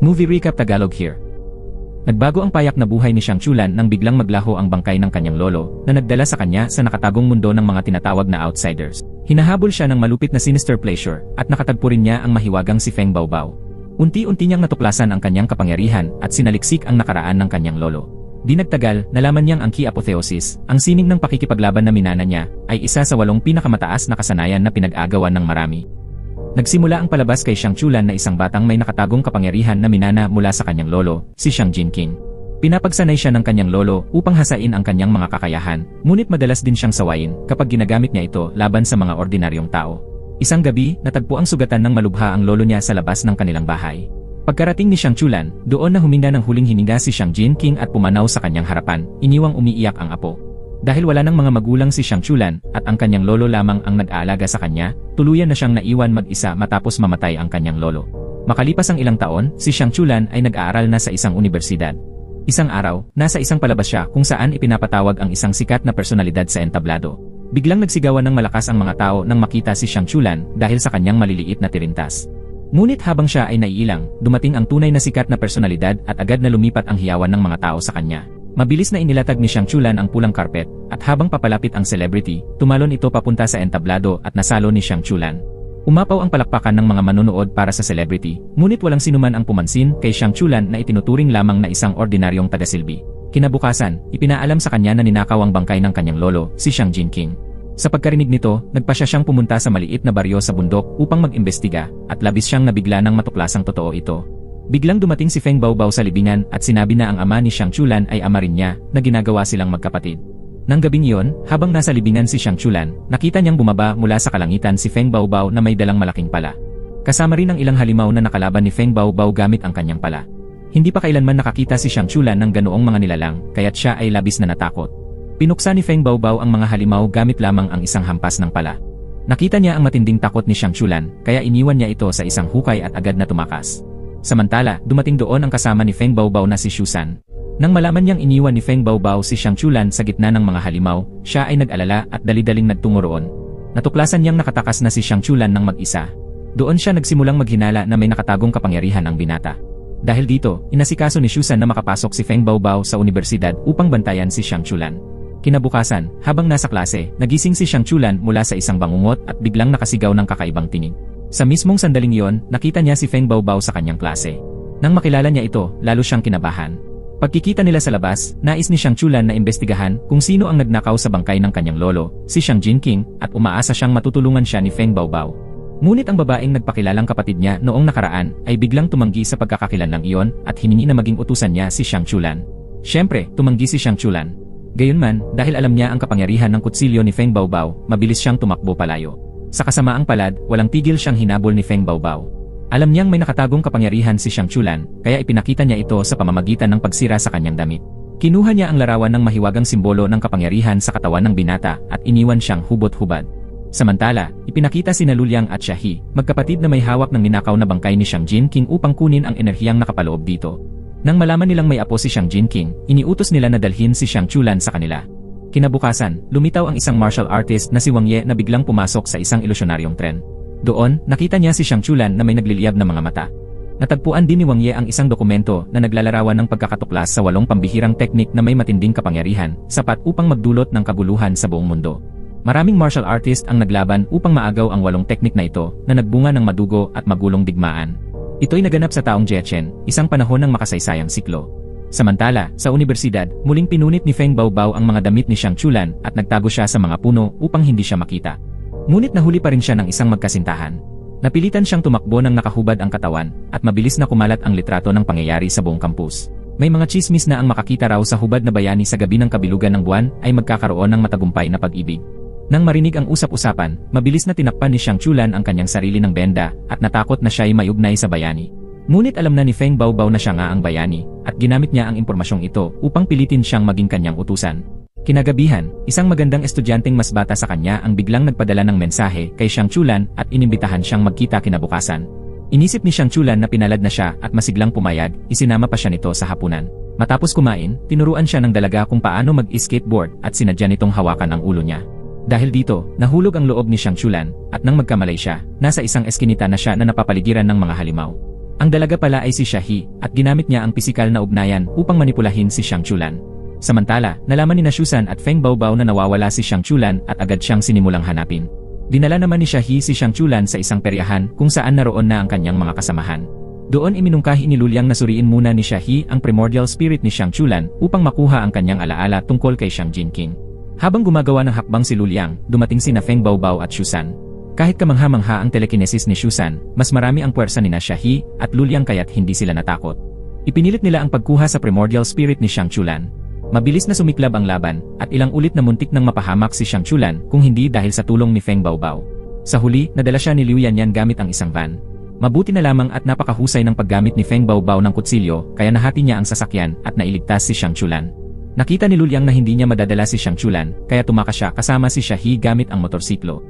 Movie Recap Tagalog here. Nagbago ang payak na buhay ni Xiang Chulan nang biglang maglaho ang bangkay ng kanyang lolo na nagdala sa kanya sa nakatagong mundo ng mga tinatawag na outsiders. Hinahabol siya ng malupit na sinister pleasure at nakatagpo rin niya ang mahiwagang si Feng Baobao. Unti-unti niyang natuklasan ang kanyang kapangyarihan at sinaliksik ang nakaraan ng kanyang lolo. Di nagtagal, nalaman niyang ang key apotheosis, ang sining ng pakikipaglaban na minana niya, ay isa sa 8 pinakamataas na kasanayan na pinag-agawan ng marami. Nagsimula ang palabas kay Xiang Chulan na isang batang may nakatagong kapangyarihan na minana mula sa kanyang lolo, si Xiang Jinqing. Pinapagsanay siya ng kanyang lolo upang hasain ang kanyang mga kakayahan, ngunit madalas din siyang sawayin kapag ginagamit niya ito laban sa mga ordinaryong tao. Isang gabi, natagpo ang sugatan ng malubha ang lolo niya sa labas ng kanilang bahay. Pagkarating ni Xiang Chulan, doon na huminga ng huling hininga si Xiang Jinqing at pumanaw sa kanyang harapan, iniwang umiiyak ang apo. Dahil wala ng mga magulang si Xiang Chulan at ang kanyang lolo lamang ang nag-aalaga sa kanya, tuluyan na siyang naiwan mag-isa matapos mamatay ang kanyang lolo. Makalipas ang ilang taon, si Xiang Chulan ay nag-aaral na sa isang unibersidad. Isang araw, nasa isang palabas siya kung saan ipinapatawag ang isang sikat na personalidad sa entablado. Biglang nagsigawan ng malakas ang mga tao nang makita si Xiang Chulan dahil sa kanyang maliliit na tirintas. Ngunit habang siya ay naiilang, dumating ang tunay na sikat na personalidad at agad na lumipat ang hiyawan ng mga tao sa kanya. Mabilis na inilatag ni Xiang Chulan ang pulang karpet, at habang papalapit ang celebrity, tumalon ito papunta sa entablado at nasalo ni Xiang Chulan. Umapaw ang palakpakan ng mga manonood para sa celebrity, ngunit walang sinuman ang pumansin kay Xiang Chulan na itinuturing lamang na isang ordinaryong tagasilbi. Kinabukasan, ipinaalam sa kanya na ninakaw ang bangkay ng kanyang lolo, si Xiang Jinqing. Sa pagkarinig nito, nagpasya siyang pumunta sa maliit na baryo sa bundok upang mag-imbestiga, at labis siyang nabigla nang matuklasang totoo ito. Biglang dumating si Feng Baobao sa libingan at sinabi na ang ama ni Xiang Chulan ay ama rin niya, na ginagawa silang magkapatid. Nang gabing iyon, habang nasa libingan si Xiang Chulan, nakita niyang bumaba mula sa kalangitan si Feng Baobao na may dalang malaking pala. Kasama rin ang ilang halimaw na nakalaban ni Feng Baobao gamit ang kanyang pala. Hindi pa kailanman nakakita si Xiang Chulan ng ganoong mga nilalang, kaya't siya ay labis na natakot. Pinuksa ni Feng Baobao ang mga halimaw gamit lamang ang isang hampas ng pala. Nakita niya ang matinding takot ni Xiang Chulan, kaya iniwan niya ito sa isang hukay at agad na tumakas. Samantala, dumating doon ang kasama ni Feng Baobao na si Shusan. Nang malaman niyang iniwan ni Feng Baobao si Xiang Chulan sa gitna ng mga halimaw, siya ay nag-alala at dali-daling nagtungo roon. Natuklasan niyang nakatakas na si Xiang Chulan ng mag-isa. Doon siya nagsimulang maghinala na may nakatagong kapangyarihan ang binata. Dahil dito, inasikaso ni Shusan na makapasok si Feng Baobao sa unibersidad upang bantayan si Xiang Chulan. Kinabukasan, habang nasa klase, nagising si Xiang Chulan mula sa isang bangungot at biglang nakasigaw ng kakaibang tinig. Sa mismong sandaling iyon, nakita niya si Feng Baobao sa kanyang klase. Nang makilala niya ito, lalo siyang kinabahan. Pagkikita nila sa labas, nais ni Xiang Chulan na imbestigahan kung sino ang nagnakaw sa bangkay ng kanyang lolo, si Xiang Jinqing, at umaasa siyang matutulungan siya ni Feng Baobao. Ngunit ang babaeng nagpakilalang kapatid niya noong nakaraan ay biglang tumanggi sa pagkakakilanlang iyon at hiningi na maging utusan niya si Xiang Chulan. Siyempre, tumanggi si Xiang Chulan. Gayunman, dahil alam niya ang kapangyarihan ng kutsilyo ni Feng Baobao, mabilis siyang tumakbo palayo. Sa kasamaang palad, walang tigil siyang hinabol ni Feng Baobao. Alam niyang may nakatagong kapangyarihan si Xiang Chulan, kaya ipinakita niya ito sa pamamagitan ng pagsira sa kanyang damit. Kinuha niya ang larawan ng mahiwagang simbolo ng kapangyarihan sa katawan ng binata at iniwan siyang hubot-hubad. Samantala, ipinakita sina Luliang at Shahi, magkapatid na may hawak ng ninakaw na bangkay ni Xiang Jinqing upang kunin ang enerhiyang nakapaloob dito. Nang malaman nilang may apo si Xiang Jinqing, iniutos nila na dalhin si Xiang Chulan sa kanila. Kinabukasan, lumitaw ang isang martial artist na si Wang Ye na biglang pumasok sa isang ilusyonaryong tren. Doon, nakita niya si Xiang Chulan na may nagliliyab na mga mata. Natagpuan din ni Wang Ye ang isang dokumento na naglalarawan ng pagkakatuklas sa 8 pambihirang teknik na may matinding kapangyarihan, sapat upang magdulot ng kaguluhan sa buong mundo. Maraming martial artist ang naglaban upang maagaw ang 8 teknik na ito na nagbunga ng madugo at magulong digmaan. Ito'y naganap sa taong Jiechen, isang panahon ng makasaysayang siklo. Samantala, sa unibersidad, muling pinunit ni Feng Baobao ang mga damit ni Xiang Chulan at nagtago siya sa mga puno upang hindi siya makita. Ngunit nahuli pa rin siya ng isang magkasintahan. Napilitan siyang tumakbo nang nakahubad ang katawan at mabilis na kumalat ang litrato ng pangyayari sa buong campus. May mga chismis na ang makakita raw sa hubad na bayani sa gabi ng kabilugan ng buwan ay magkakaroon ng matagumpay na pag-ibig. Nang marinig ang usap-usapan, mabilis na tinakpan ni Xiang Chulan ang kanyang sarili ng benda at natakot na siya ay mayugnay sa bayani. Ngunit alam na ni Feng Baobao na siya nga ang bayani, at ginamit niya ang impormasyong ito upang pilitin siyang maging kanyang utusan. Kinagabihan, isang magandang estudyanteng mas bata sa kanya ang biglang nagpadala ng mensahe kay Xiang Chulan at inimbitahan siyang magkita kinabukasan. Inisip ni Xiang Chulan na pinalad na siya at masiglang pumayag, isinama pa siya nito sa hapunan. Matapos kumain, tinuruan siya ng dalaga kung paano mag-skateboard at sinadya nitong hawakan ang ulo niya. Dahil dito, nahulog ang loob ni Xiang Chulan, at nang magkamalay siya, nasa isang eskinita na siya na napapaligiran ng mga halimaw. Ang dalaga pala ay si Shahi, at ginamit niya ang pisikal na ugnayan upang manipulahin si Xiang Chulan. Samantala, nalaman ni Xusan at Feng Baobao na nawawala si Xiang Chulan at agad siyang sinimulang hanapin. Dinala naman ni Shahi si Xiang Chulan sa isang peryahan kung saan naroon na ang kanyang mga kasamahan. Doon iminungkahi ni Luliang na suriin muna ni Shahi ang primordial spirit ni Xiang Chulan upang makuha ang kanyang alaala tungkol kay Xiang Jinqing. Habang gumagawa ng hakbang si Luliang, dumating sina Feng Baobao at Xusan. Kahit kamangha-mangha ang telekinesis ni Xusan, mas marami ang puwersa ni Shahi at Luliang kaya't hindi sila natakot. Ipinilit nila ang pagkuha sa primordial spirit ni Xiang Chulan. Mabilis na sumiklab ang laban, at ilang ulit na muntik nang mapahamak si Xiang Chulan kung hindi dahil sa tulong ni Feng Baobao. Sa huli, nadala siya ni Liu Yanyan gamit ang isang van. Mabuti na lamang at napakahusay ng paggamit ni Feng Baobao ng kutsilyo, kaya nahati niya ang sasakyan at nailigtas si Xiang Chulan. Nakita ni Luliang na hindi niya madadala si Xiang Chulan, kaya tumakas siya kasama si Shahi gamit ang motorsiklo.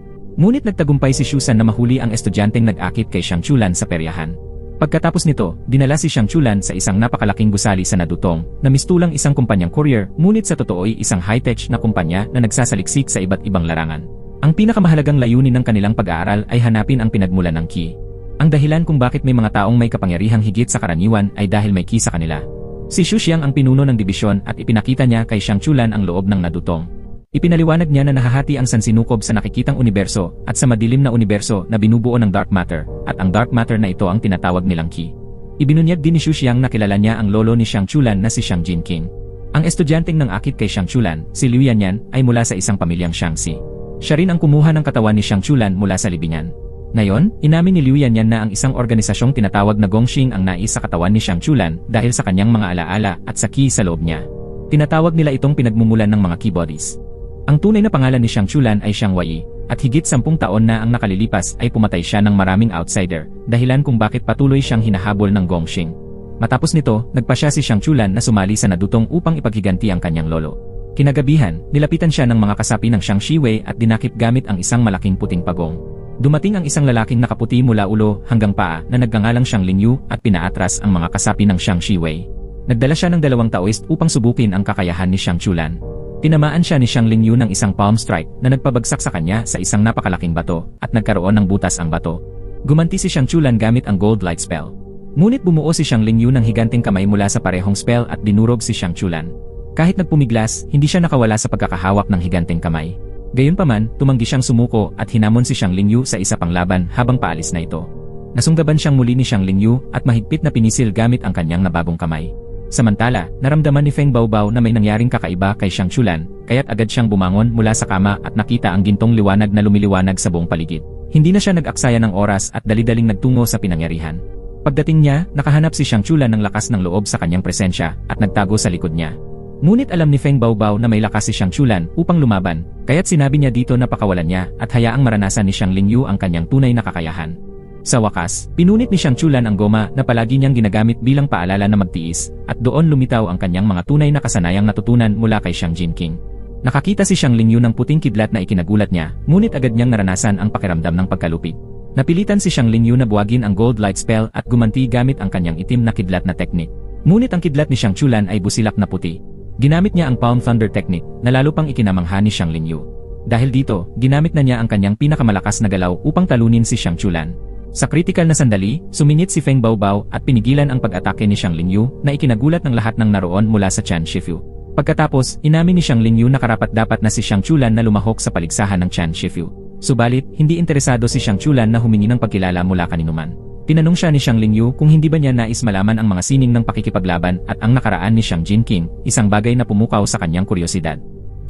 Ngunit nagtagumpay si Xusan na mahuli ang estudyanteng nag-akit kay Xiang Chulan sa peryahan. Pagkatapos nito, dinala si Xiang Chulan sa isang napakalaking gusali sa Nadutong, na mistulang isang kumpanyang courier, ngunit sa totoo'y isang high-tech na kumpanya na nagsasaliksik sa iba't ibang larangan. Ang pinakamahalagang layunin ng kanilang pag-aaral ay hanapin ang pinagmulan ng Qi. Ang dahilan kung bakit may mga taong may kapangyarihang higit sa karaniwan ay dahil may Qi sa kanila. Si Xu Xiang ang pinuno ng dibisyon at ipinakita niya kay Xiang Chulan ang loob ng Nadutong. Ipinaliwanag niya na nahahati ang sansinukob sa nakikitang universo at sa madilim na universo na binubuo ng dark matter, at ang dark matter na ito ang tinatawag nilang Qi. Ibinunyag din ni Xu Xiang na kilala niya ang lolo ni Xiang Chulan na si Xiang Jinqing. Ang estudyanteng nang akit kay Xiang Chulan, si Liu Yanyan, ay mula sa isang pamilyang Xiangxi. Siya rin ang kumuha ng katawan ni Xiang Chulan mula sa libingan. Ngayon, inamin ni Liu Yanyan na ang isang organisasyong tinatawag na Gongxing ang nais sa katawan ni Xiang Chulan dahil sa kanyang mga alaala at sa Qi sa loob niya. Tinatawag nila itong pinagmumulan ng mga Qi bodies. Ang tunay na pangalan ni Xiang Chulan ay Xiang Wei, at higit 10 taon na ang nakalilipas ay pumatay siya ng maraming outsider, dahilan kung bakit patuloy siyang hinahabol ng Gongxing. Matapos nito, nagpasya si Xiang Chulan na sumali sa Nadutong upang ipaghiganti ang kanyang lolo. Kinagabihan, nilapitan siya ng mga kasapi ng Xiang Shiwei at dinakip gamit ang isang malaking puting pagong. Dumating ang isang lalaking nakaputi mula ulo hanggang paa na nagngangalang Xiang Lingyu at pinaatras ang mga kasapi ng Xiang Shiwei. Nagdala siya ng 2 taoist upang subukin ang kakayahan ni Xiang Chulan. Tinamaan siya ni Xiang Lingyu ng isang palm strike na nagpabagsak sa kanya sa isang napakalaking bato at nagkaroon ng butas ang bato. Gumanti si Xiang Chulan gamit ang Gold Light Spell. Ngunit bumuo si Xiang Lingyu ng higanting kamay mula sa parehong spell at dinurog si Xiang Chulan. Kahit nagpumiglas, hindi siya nakawala sa pagkakahawak ng higanting kamay. Gayunpaman, tumanggi siyang sumuko at hinamon si Xiang Lingyu sa isa pang laban habang paalis na ito. Nasunggaban siyang muli ni Xiang Lingyu at mahigpit na pinisil gamit ang kanyang nabagong kamay. Samantala, naramdaman ni Feng Baobao na may nangyaring kakaiba kay Xiang Chulan, kaya't agad siyang bumangon mula sa kama at nakita ang gintong liwanag na lumiliwanag sa buong paligid. Hindi na siya nag-aksaya ng oras at dali-daling nagtungo sa pinangyarihan. Pagdating niya, nakahanap si Xiang Chulan ng lakas ng loob sa kanyang presensya at nagtago sa likod niya. Ngunit alam ni Feng Baobao na may lakas si Xiang Chulan upang lumaban, kaya't sinabi niya dito na pakawalan niya at hayaang maranasan ni Xiang Lingyu ang kanyang tunay na kakayahan. Sa wakas, pinunit ni Xiang Chulan ang goma na palagi niyang ginagamit bilang paalala na magtiis, at doon lumitaw ang kanyang mga tunay na kasanayang natutunan mula kay Xiang Jinqing. Nakakita si Xiang Lingyu ng puting kidlat na ikinagulat niya, ngunit agad niyang naranasan ang pakiramdam ng pagkalupit. Napilitan si Xiang Lingyu na buwagin ang Gold Light Spell at gumanti gamit ang kanyang itim na kidlat na teknik. Ngunit ang kidlat ni Xiang Chulan ay busilak na puti. Ginamit niya ang Palm Thunder Technique na lalo pang ikinamangha ni Xiang Lingyu. Dahil dito, ginamit na niya ang kanyang pinakamalakas na galaw upang talunin si Xiang Chulan. Sa kritikal na sandali, sumingit si Feng Baobao at pinigilan ang pag-atake ni Xiang Lingyu na ikinagulat ng lahat ng naroon mula sa Qian Shifu. Pagkatapos, inamin ni Xiang Lingyu na karapat-dapat na si Xiang Chulan na lumahok sa paligsahan ng Qian Shifu. Subalit, hindi interesado si Xiang Chulan na humingi ng pagkilala mula kaninuman. Tinanong siya ni Xiang Lingyu kung hindi ba niya nais malaman ang mga sining ng pakikipaglaban at ang nakaraan ni Xiang Jinqing, isang bagay na pumukaw sa kanyang kuryosidad.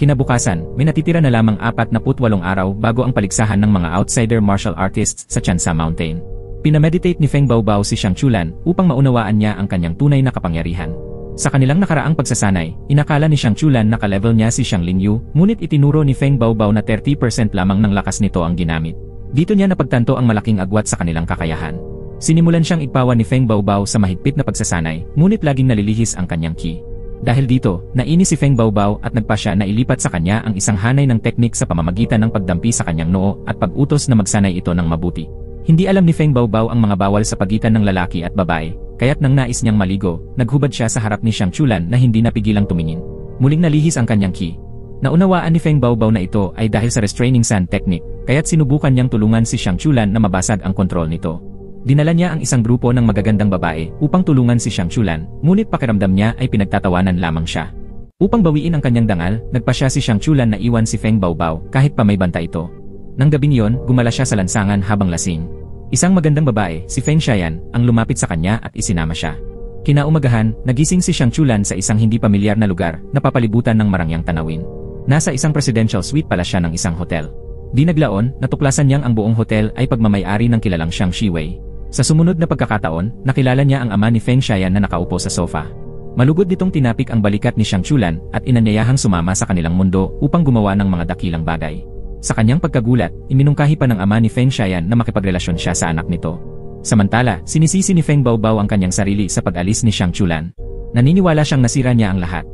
Kinabukasan, may natitira na lamang 48 araw bago ang paligsahan ng mga outsider martial artists sa Tiansa Mountain. Pinameditate ni Feng Baobao si Xiang Chulan upang maunawaan niya ang kanyang tunay na kapangyarihan. Sa kanilang nakaraang pagsasanay, inakala ni Xiang Chulan na ka-level niya si Xiang Lingyu, ngunit itinuro ni Feng Baobao na 30% lamang ng lakas nito ang ginamit. Dito niya napagtanto ang malaking agwat sa kanilang kakayahan. Sinimulan siyang igpawan ni Feng Baobao sa mahigpit na pagsasanay, ngunit laging nalilihis ang kanyang Qi. Dahil dito, nainis si Feng Baobao at nagpasya na ilipat sa kanya ang isang hanay ng teknik sa pamamagitan ng pagdampi sa kanyang noo at pag-utos na magsanay ito ng mabuti. Hindi alam ni Feng Baobao ang mga bawal sa pagitan ng lalaki at babae, kaya't nang nais niyang maligo, naghubad siya sa harap ni Xiang Chulan na hindi napigilang tumingin. Muling nalihis ang kanyang Qi. Naunawaan ni Feng Baobao na ito ay dahil sa restraining sand technique, kaya't sinubukan niyang tulungan si Xiang Chulan na mabasag ang kontrol nito. Dinala niya ang isang grupo ng magagandang babae upang tulungan si Xiang Chulan, ngunit pakiramdam niya ay pinagtatawanan lamang siya. Upang bawiin ang kanyang dangal, nagpasya si Xiang Chulan na iwan si Feng Baobao kahit pa may banta ito. Nang gabing iyon, gumala siya sa lansangan habang lasing. Isang magandang babae, si Feng Xiayan, ang lumapit sa kanya at isinama siya. Kinaumagahan, nagising si Xiang Chulan sa isang hindi pamilyar na lugar na papalibutan ng marangyang tanawin. Nasa isang presidential suite pala siya ng isang hotel. Di naglaon, natuklasan niyang ang buong hotel ay pagmamay-ari ng kilalang Xiang Shiwei. Sa sumunod na pagkakataon, nakilala niya ang ama ni Feng Xiayan na nakaupo sa sofa. Malugod nitong tinapik ang balikat ni Xiang Chulan at inanyayahang sumama sa kanilang mundo upang gumawa ng mga dakilang bagay. Sa kanyang pagkagulat, iminungkahi pa ng ama ni Feng Xiayan na makipagrelasyon siya sa anak nito. Samantala, sinisisi ni Feng Baobao ang kanyang sarili sa pag-alis ni Xiang Chulan. Naniniwala siyang nasira niya ang lahat.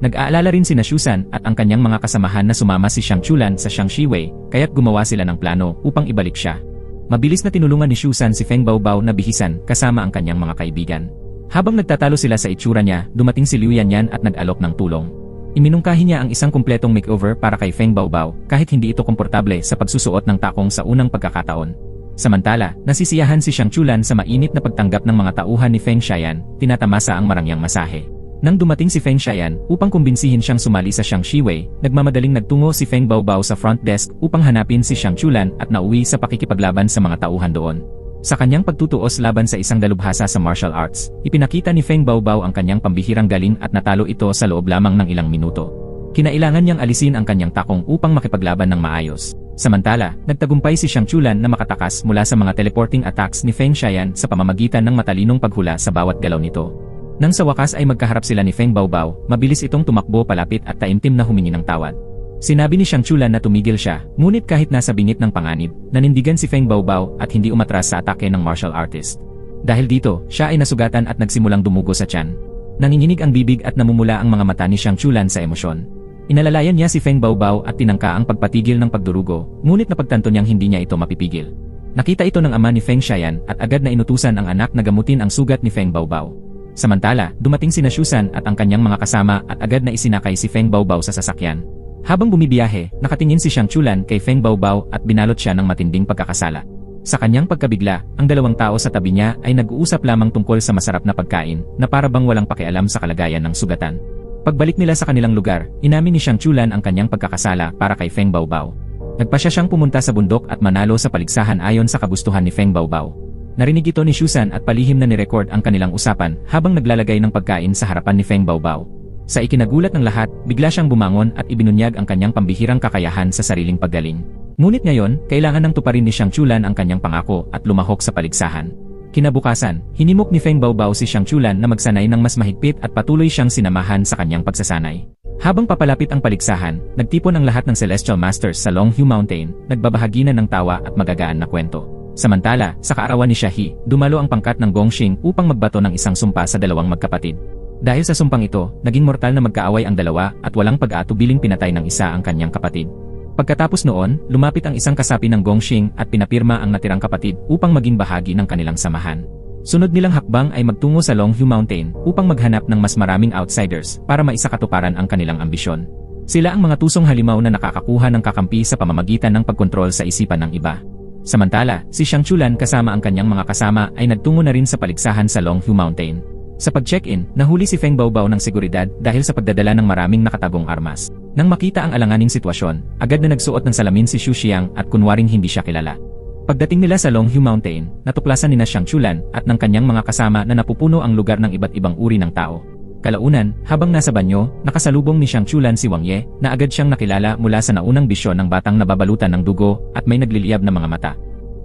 Nag-aalala rin sina Shusan at ang kanyang mga kasamahan na sumama si Xiang Chulan sa Xiang Shiwei, kaya't gumawa sila ng plano upang ibalik siya. Mabilis na tinulungan ni Shusan si Feng Baobao na bihisan kasama ang kanyang mga kaibigan. Habang nagtatalo sila sa itsura niya, dumating si Liu Yanyan at nag-alok ng tulong. Iminungkahi niya ang isang kumpletong makeover para kay Feng Baobao kahit hindi ito komportable sa pagsusuot ng takong sa unang pagkakataon. Samantala, nasisiyahan si Xiang Chulan sa mainit na pagtanggap ng mga tauhan ni Feng Xiayan, tinatamasa ang marangyang masahe. Nang dumating si Feng Xiayan upang kumbinsihin siyang sumali sa Xiang Shiwei, nagmamadaling nagtungo si Feng Baobao sa front desk upang hanapin si Xiang Chulan at nauwi sa pakikipaglaban sa mga tauhan doon. Sa kanyang pagtutuos laban sa isang dalubhasa sa martial arts, ipinakita ni Feng Baobao ang kanyang pambihirang galing at natalo ito sa loob lamang ng ilang minuto. Kinailangan niyang alisin ang kanyang takong upang makipaglaban ng maayos. Samantala, nagtagumpay si Xiang Chulan na makatakas mula sa mga teleporting attacks ni Feng Xiayan sa pamamagitan ng matalinong paghula sa bawat galaw nito. Nang sa wakas ay magkaharap sila ni Feng Baobao, mabilis itong tumakbo palapit at taimtim na humingi ng tawad. Sinabi ni Xiang Chulan na tumigil siya, ngunit kahit nasa bingit ng panganib, nanindigan si Feng Baobao at hindi umatras sa atake ng martial artist. Dahil dito, siya ay nasugatan at nagsimulang dumugo sa tiyan. Nanginginig ang bibig at namumula ang mga mata ni Xiang Chulan sa emosyon. Inalalayan niya si Feng Baobao at tinangka ang pagpatigil ng pagdurugo, ngunit napagtanto niyang hindi niya ito mapipigil. Nakita ito ng ama ni Feng Xiayan at agad na inutusan ang anak na gamutin ang sugat ni Feng Baobao. Samantala, dumating sina Shusan at ang kanyang mga kasama at agad na isinakay si Feng Baobao sa sasakyan. Habang bumibiyahe, nakatingin si Xiang Chulan kay Feng Baobao at binalot siya ng matinding pagkakasala. Sa kanyang pagkabigla, ang dalawang tao sa tabi niya ay nag-uusap lamang tungkol sa masarap na pagkain na para bang walang pakialam sa kalagayan ng sugatan. Pagbalik nila sa kanilang lugar, inamin ni Xiang Chulan ang kanyang pagkakasala para kay Feng Baobao. Nagpasya siyang pumunta sa bundok at manalo sa paligsahan ayon sa kagustuhan ni Feng Baobao. Narinig ito ni Shusan at palihim na nirecord ang kanilang usapan habang naglalagay ng pagkain sa harapan ni Feng Baobao. Sa ikinagulat ng lahat, bigla siyang bumangon at ibinunyag ang kanyang pambihirang kakayahan sa sariling paggaling. Ngunit ngayon, kailangan nang tuparin ni Xiang Chulan ang kanyang pangako at lumahok sa paligsahan. Kinabukasan, hinimok ni Feng Baobao si Xiang Chulan na magsanay ng mas mahigpit at patuloy siyang sinamahan sa kanyang pagsasanay. Habang papalapit ang paligsahan, nagtipon ang lahat ng Celestial Masters sa Longhu Mountain, nagbabahagi na ng tawa at magagaan na kwento. Samantala, sa kaarawan ni Shahi, dumalo ang pangkat ng Gongxing upang magbato ng isang sumpa sa dalawang magkapatid. Dahil sa sumpang ito, naging mortal na magkaaway ang dalawa at walang pag-aatubiling pinatay ng isa ang kanyang kapatid. Pagkatapos noon, lumapit ang isang kasapi ng Gongxing at pinapirma ang natirang kapatid upang maging bahagi ng kanilang samahan. Sunod nilang hakbang ay magtungo sa Longhu Mountain upang maghanap ng mas maraming outsiders para maisakatuparan ang kanilang ambisyon. Sila ang mga tusong halimaw na nakakakuha ng kakampi sa pamamagitan ng pagkontrol sa isipan ng iba. Samantala, si Xiang Chulan kasama ang kanyang mga kasama ay nagtungo na rin sa paligsahan sa Longhu Mountain. Sa pag-check-in, nahuli si Feng Baobao ng seguridad dahil sa pagdadala ng maraming nakatagong armas. Nang makita ang alanganing sitwasyon, agad na nagsuot ng salamin si Xu Xiang at kunwaring hindi siya kilala. Pagdating nila sa Longhu Mountain, natuklasan nina Xiang Chulan at ng kanyang mga kasama na napupuno ang lugar ng iba't ibang uri ng tao. Kalaunan, habang nasa banyo, nakasalubong ni Xiang Chulan si Wang Ye na agad siyang nakilala mula sa naunang bisyon ng batang nababalutan ng dugo at may nagliliyab na mga mata.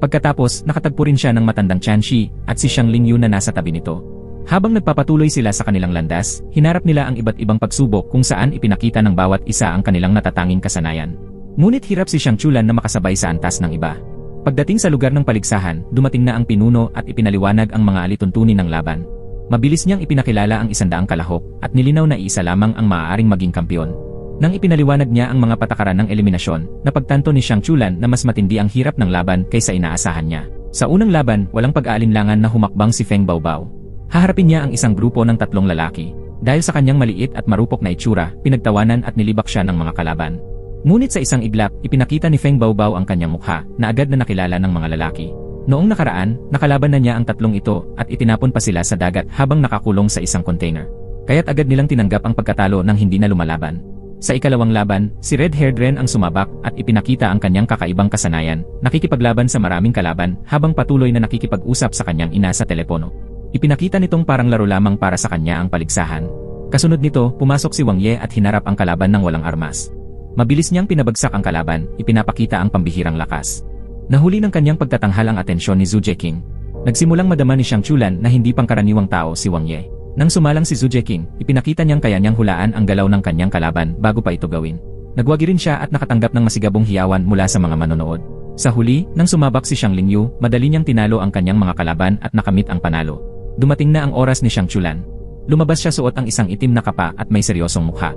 Pagkatapos, nakatagpo rin siya ng matandang Qianxi at si Xiang Lingyu na nasa tabi nito. Habang nagpapatuloy sila sa kanilang landas, hinarap nila ang iba't ibang pagsubok kung saan ipinakita ng bawat isa ang kanilang natatanging kasanayan. Ngunit hirap si Xiang Chulan na makasabay sa antas ng iba. Pagdating sa lugar ng paligsahan, dumating na ang pinuno at ipinaliwanag ang mga alituntunin ng laban. Mabilis niyang ipinakilala ang 100 kalahok at nilinaw na isa lamang ang maaaring maging kampiyon. Nang ipinaliwanag niya ang mga patakaran ng eliminasyon, napagtanto ni Xiang Chulan na mas matindi ang hirap ng laban kaysa inaasahan niya. Sa unang laban, walang pag-aalinlangan na humakbang si Feng Baobao. Haharapin niya ang isang grupo ng 3 lalaki. Dahil sa kanyang maliit at marupok na itsura, pinagtawanan at nilibak siya ng mga kalaban. Ngunit sa isang iglap, ipinakita ni Feng Baobao ang kanyang mukha na agad na nakilala ng mga lalaki. Noong nakaraan, nakalaban na niya ang tatlong ito at itinapon pa sila sa dagat habang nakakulong sa isang container. Kaya't agad nilang tinanggap ang pagkatalo nang hindi na lumalaban. Sa ikalawang laban, si Red-haired Ren ang sumabak at ipinakita ang kanyang kakaibang kasanayan, nakikipaglaban sa maraming kalaban habang patuloy na nakikipag-usap sa kanyang ina sa telepono. Ipinakita nitong parang laro lamang para sa kanya ang paligsahan. Kasunod nito, pumasok si Wang Ye at hinarap ang kalaban ng walang armas. Mabilis niyang pinabagsak ang kalaban, ipinapakita ang pambihirang lakas. Nahuli ng kanyang pagtatanghal ang atensyon ni Zhu Jeqing. Nagsimulang madama ni Xiang Chulan na hindi pangkaraniwang tao si Wang Ye. Nang sumalang si Zhu Jeqing, ipinakita niyang kaya niyang hulaan ang galaw ng kanyang kalaban bago pa ito gawin. Nagwagi rin siya at nakatanggap ng masigabong hiyawan mula sa mga manonood. Sa huli, nang sumabak si Xiang Lingyu, madali niyang tinalo ang kanyang mga kalaban at nakamit ang panalo. Dumating na ang oras ni Xiang Chulan. Lumabas siya suot ang isang itim na kapa at may seryosong mukha.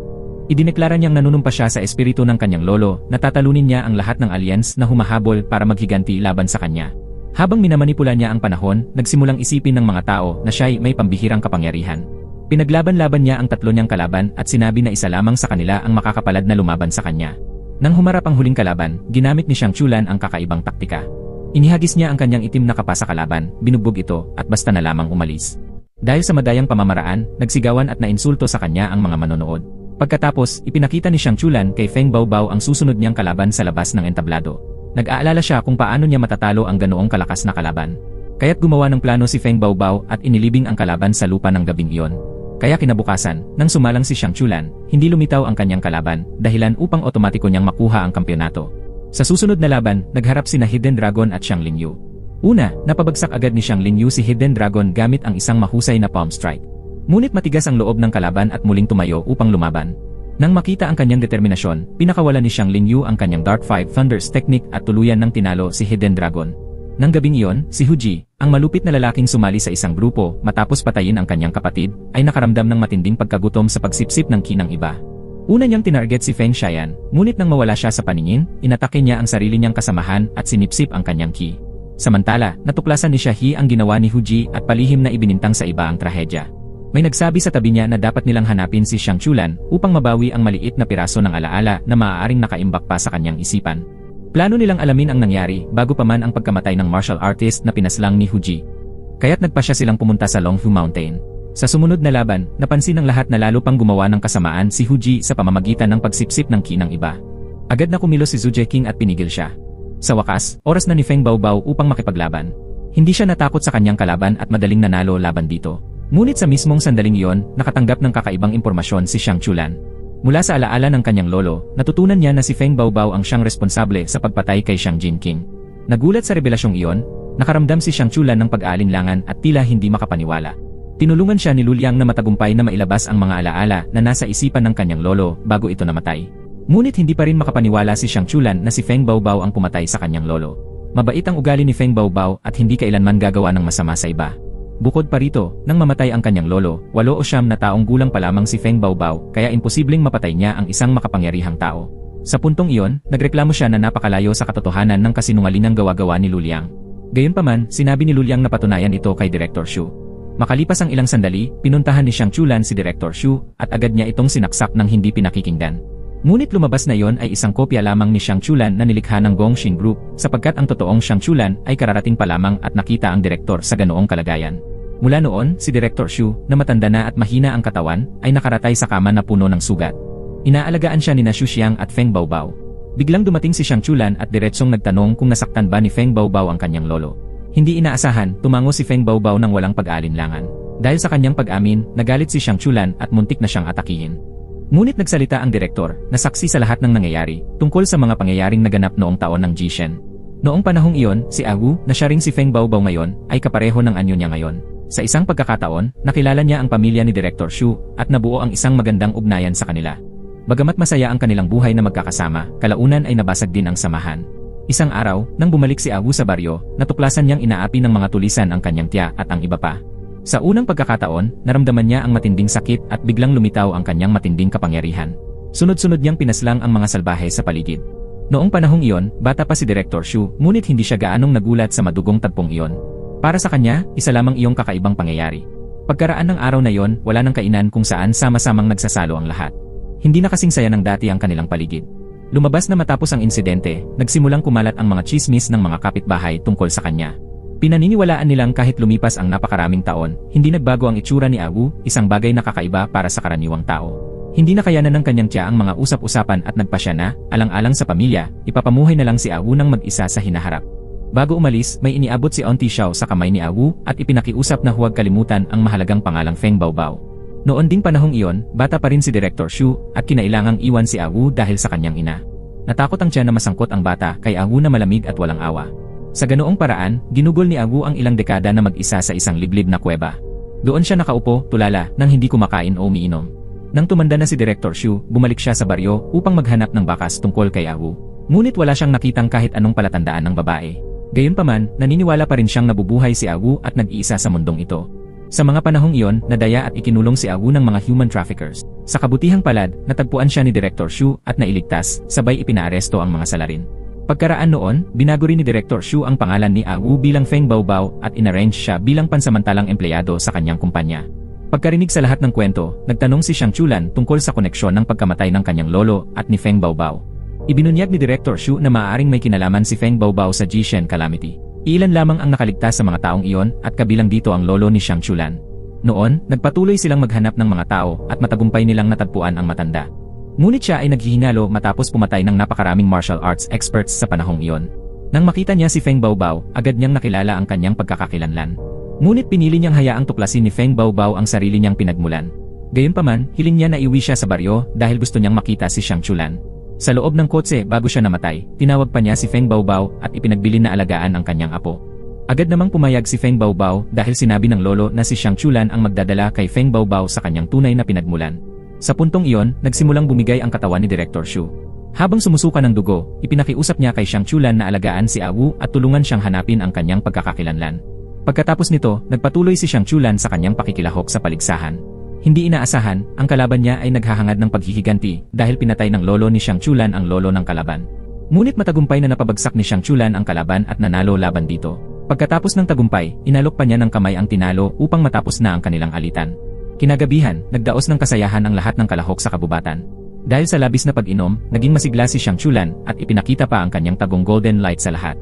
Idineklara niyang nanunumpa siya sa espiritu ng kanyang lolo na tatalunin niya ang lahat ng alliance na humahabol para maghiganti laban sa kanya. Habang minamanipula niya ang panahon, nagsimulang isipin ng mga tao na siya'y may pambihirang kapangyarihan. Pinaglaban-laban niya ang tatlo niyang kalaban at sinabi na isa lamang sa kanila ang makakapalad na lumaban sa kanya. Nang humarap ang huling kalaban, ginamit ni Xiang Chulan ang kakaibang taktika. Inihagis niya ang kanyang itim na kapa sa kalaban, binugbog ito, at basta na lamang umalis. Dahil sa madayang pamamaraan, nagsigawan at nainsulto sa kanya ang mga manonood. Pagkatapos, ipinakita ni Xiang Chulan kay Feng Baobao ang susunod niyang kalaban sa labas ng entablado. Nag-aalala siya kung paano niya matatalo ang ganoong kalakas na kalaban. Kaya't gumawa ng plano si Feng Baobao at inilibing ang kalaban sa lupa ng gabing iyon. Kaya kinabukasan, nang sumalang si Xiang Chulan, hindi lumitaw ang kanyang kalaban, dahilan upang otomatiko niyang makuha ang kampyonato. Sa susunod na laban, nagharap sina Hidden Dragon at Xiang Lingyu. Una, napabagsak agad ni Xiang Lingyu si Hidden Dragon gamit ang isang mahusay na palm strike. Ngunit matigas ang loob ng kalaban at muling tumayo upang lumaban. Nang makita ang kanyang determinasyon, pinakawalan ni Xiang Lingyu ang kanyang Dark Five Thunders technique at tuluyan ng tinalo si Hidden Dragon. Nang gabing iyon, si Hu Ji, ang malupit na lalaking sumali sa isang grupo matapos patayin ang kanyang kapatid, ay nakaramdam ng matinding pagkagutom sa pagsipsip ng ki ng iba. Una niyang tinarget si Feng Xiayan, ngunit nang mawala siya sa paningin, inatake niya ang sarili niyang kasamahan at sinipsip ang kanyang ki. Samantala, natuklasan ni Xiahi ang ginawa ni Hu Ji at palihim na ibinintang sa iba ang trahedya. May nagsabi sa tabi niya na dapat nilang hanapin si Xiang Chulan upang mabawi ang maliit na piraso ng alaala na maaaring nakaimbak pa sa kanyang isipan. Plano nilang alamin ang nangyari bago pa man ang pagkamatay ng martial artist na pinaslang ni Hu Ji. Kaya't nagpasya silang pumunta sa Longhu Mountain. Sa sumunod na laban, napansin ng lahat na lalo pang gumawa ng kasamaan si Hu Ji sa pamamagitan ng pagsipsip ng ki ng iba. Agad na kumilos si Zhu Jeqing at pinigil siya. Sa wakas, oras na ni Feng Baobao upang makipaglaban. Hindi siya natakot sa kanyang kalaban at madaling nanalo laban dito. Ngunit sa mismong sandaling iyon, nakatanggap ng kakaibang impormasyon si Xiang Chulan. Mula sa alaala ng kanyang lolo, natutunan niya na si Feng Baobao ang siyang responsable sa pagpatay kay Xiang Jinqing. Nagulat sa revelasyong iyon, nakaramdam si Xiang Chulan ng pag-aalinlangan at tila hindi makapaniwala. Tinulungan siya ni Luliang na matagumpay na mailabas ang mga alaala na nasa isipan ng kanyang lolo bago ito namatay. Ngunit hindi pa rin makapaniwala si Xiang Chulan na si Feng Baobao ang pumatay sa kanyang lolo. Mabait ang ugali ni Feng Baobao at hindi kailanman gagawa ng masama sa iba. Bukod pa rito, nang mamatay ang kanyang lolo, 8 o 9 na taong gulang pa lamang si Feng Baobao kaya imposibleng mapatay niya ang isang makapangyarihang tao. Sa puntong iyon, nagreklamo siya na napakalayo sa katotohanan ng kasinungalingang gawa-gawa ni Luliang. Gayunpaman, sinabi ni Luliang na patunayan ito kay Director Xu. Makalipas ang ilang sandali, pinuntahan ni Xiang Chulan si Director Xu at agad niya itong sinaksak ng hindi pinakikinggan. Ngunit lumabas na iyon ay isang kopya lamang ni Xiang Chulan na nilikha ng Gongxin Group sapagkat ang totoong Xiang Chulan ay kararating pa lamang at nakita ang direktor sa ganoong kalagayan. Mula noon, si Director Xu, na matanda na at mahina ang katawan, ay nakaratay sa kama na puno ng sugat. Inaalagaan siya ni Xu Xiang at Feng Baobao. Biglang dumating si Xiang Chulan at diretsong nagtanong kung nasaktan ba ni Feng Baobao ang kanyang lolo. Hindi inaasahan, tumango si Feng Baobao ng walang pag-aalinlangan. Dahil sa kanyang pag-amin, nagalit si Xiang Chulan at muntik na siyang atakihin. Ngunit nagsalita ang direktor, na saksi sa lahat ng nangyayari, tungkol sa mga pangyayaring naganap noong taon ng Jishen. Noong panahong iyon, si Agu, na siya ring si Feng Baobao ngayon, ay kapareho ng anyo niya ngayon. Sa isang pagkakataon, nakilala niya ang pamilya ni Director Xu at nabuo ang isang magandang ugnayan sa kanila. Bagamat masaya ang kanilang buhay na magkakasama, kalaunan ay nabasag din ang samahan. Isang araw, nang bumalik si Agu sa baryo, natuklasan niyang inaapi ng mga tulisan ang kanyang tiya at ang iba pa. Sa unang pagkakataon, naramdaman niya ang matinding sakit at biglang lumitaw ang kanyang matinding kapangyarihan. Sunod-sunod niyang pinaslang ang mga salbahe sa paligid. Noong panahong iyon, bata pa si Director Xu, ngunit hindi siya gaanong nagulat sa madugong tagpong iyon. Para sa kanya, isa lamang iyong kakaibang pangyayari. Pagkaraan ng araw na iyon, wala nang kainan kung saan sama-samang nagsasalo ang lahat. Hindi na kasing saya ng dati ang kanilang paligid. Lumabas na matapos ang insidente, nagsimulang kumalat ang mga chismis ng mga kapitbahay tungkol sa kanya. Pinaniniwalaan nilang kahit lumipas ang napakaraming taon, hindi nagbago ang itsura ni Wu, isang bagay na kakaiba para sa karaniwang tao. Hindi nakayanan ng kanyang tiya ang mga usap-usapan at nagpasya na, alang-alang sa pamilya, ipapamuhay na lang si Wu nang mag-isa sa hinaharap. Bago umalis, may iniabot si Auntie Xiao sa kamay ni Wu at ipinakiusap na huwag kalimutan ang mahalagang pangalang Feng Baobao. Noon ding panahong iyon, bata pa rin si Director Shu at kinailangang iwan si Wu dahil sa kanyang ina. Natakot ang tiya na masangkot ang bata kay Wu na malamig at walang awa. Sa ganoong paraan, ginugol ni Wu ang ilang dekada na mag-isa sa isang liblib na kuweba. Doon siya nakaupo, tulala, nang hindi kumakain o umiinom. Nang tumanda na si Director Shu, bumalik siya sa baryo upang maghanap ng bakas tungkol kay Wu. Ngunit wala siyang nakitang kahit anong palatandaan ng babae. Gayunpaman, naniniwala pa rin siyang nabubuhay si Wu at nag-iisa sa mundong ito. Sa mga panahong iyon, nadaya at ikinulong si Wu ng mga human traffickers. Sa kabutihang palad, natagpuan siya ni Director Shu at nailigtas, sabay ipinaaresto ang mga salarin. Pagkaraan noon, binago rin ni Director Shu ang pangalan ni Wu bilang Feng Baobao at inarrange siya bilang pansamantalang empleyado sa kanyang kumpanya. Pagkarinig sa lahat ng kwento, nagtanong si Xiang Chulan tungkol sa koneksyon ng pagkamatay ng kanyang lolo at ni Feng Baobao. Ibinunyag ni Director Shu na maaaring may kinalaman si Feng Baobao sa Jishen Calamity. Ilan lamang ang nakaligtas sa mga taong iyon at kabilang dito ang lolo ni Xiang Chulan. Noon, nagpatuloy silang maghanap ng mga tao at matagumpay nilang natagpuan ang matanda. Ngunit siya ay naghihinalo matapos pumatay ng napakaraming martial arts experts sa panahong iyon. Nang makita niya si Feng Baobao, agad niyang nakilala ang kanyang pagkakakilanlan. Ngunit pinili niyang hayaang tuklasin ni Feng Baobao ang sarili niyang pinagmulan. Gayunpaman, hiling niya na iuwi siya sa baryo dahil gusto niyang makita si Xiang Chulan. Sa loob ng kotse bago siya namatay, tinawag pa niya si Feng Baobao at ipinagbilin na alagaan ang kanyang apo. Agad namang pumayag si Feng Baobao dahil sinabi ng lolo na si Xiang Chulan ang magdadala kay Feng Baobao sa kanyang tunay na pinagmulan. Sa puntong iyon, nagsimulang bumigay ang katawan ni Director Shu. Habang sumusuka ng dugo, ipinakiusap niya kay Xiang Chulan na alagaan si Wu at tulungan siyang hanapin ang kanyang pagkakakilanlan. Pagkatapos nito, nagpatuloy si Xiang Chulan sa kanyang pakikilahok sa paligsahan. Hindi inaasahan, ang kalaban niya ay naghahangad ng paghihiganti dahil pinatay ng lolo ni Xiang Chulan ang lolo ng kalaban. Ngunit matagumpay na napabagsak ni Xiang Chulan ang kalaban at nanalo laban dito. Pagkatapos ng tagumpay, inalok pa niya ng kamay ang tinalo upang matapos na ang kanilang alitan. Kinagabihan, nagdaos ng kasayahan ang lahat ng kalahok sa kabubatan. Dahil sa labis na pag-inom, naging masigla si Xiang Chulan at ipinakita pa ang kanyang tagong golden light sa lahat.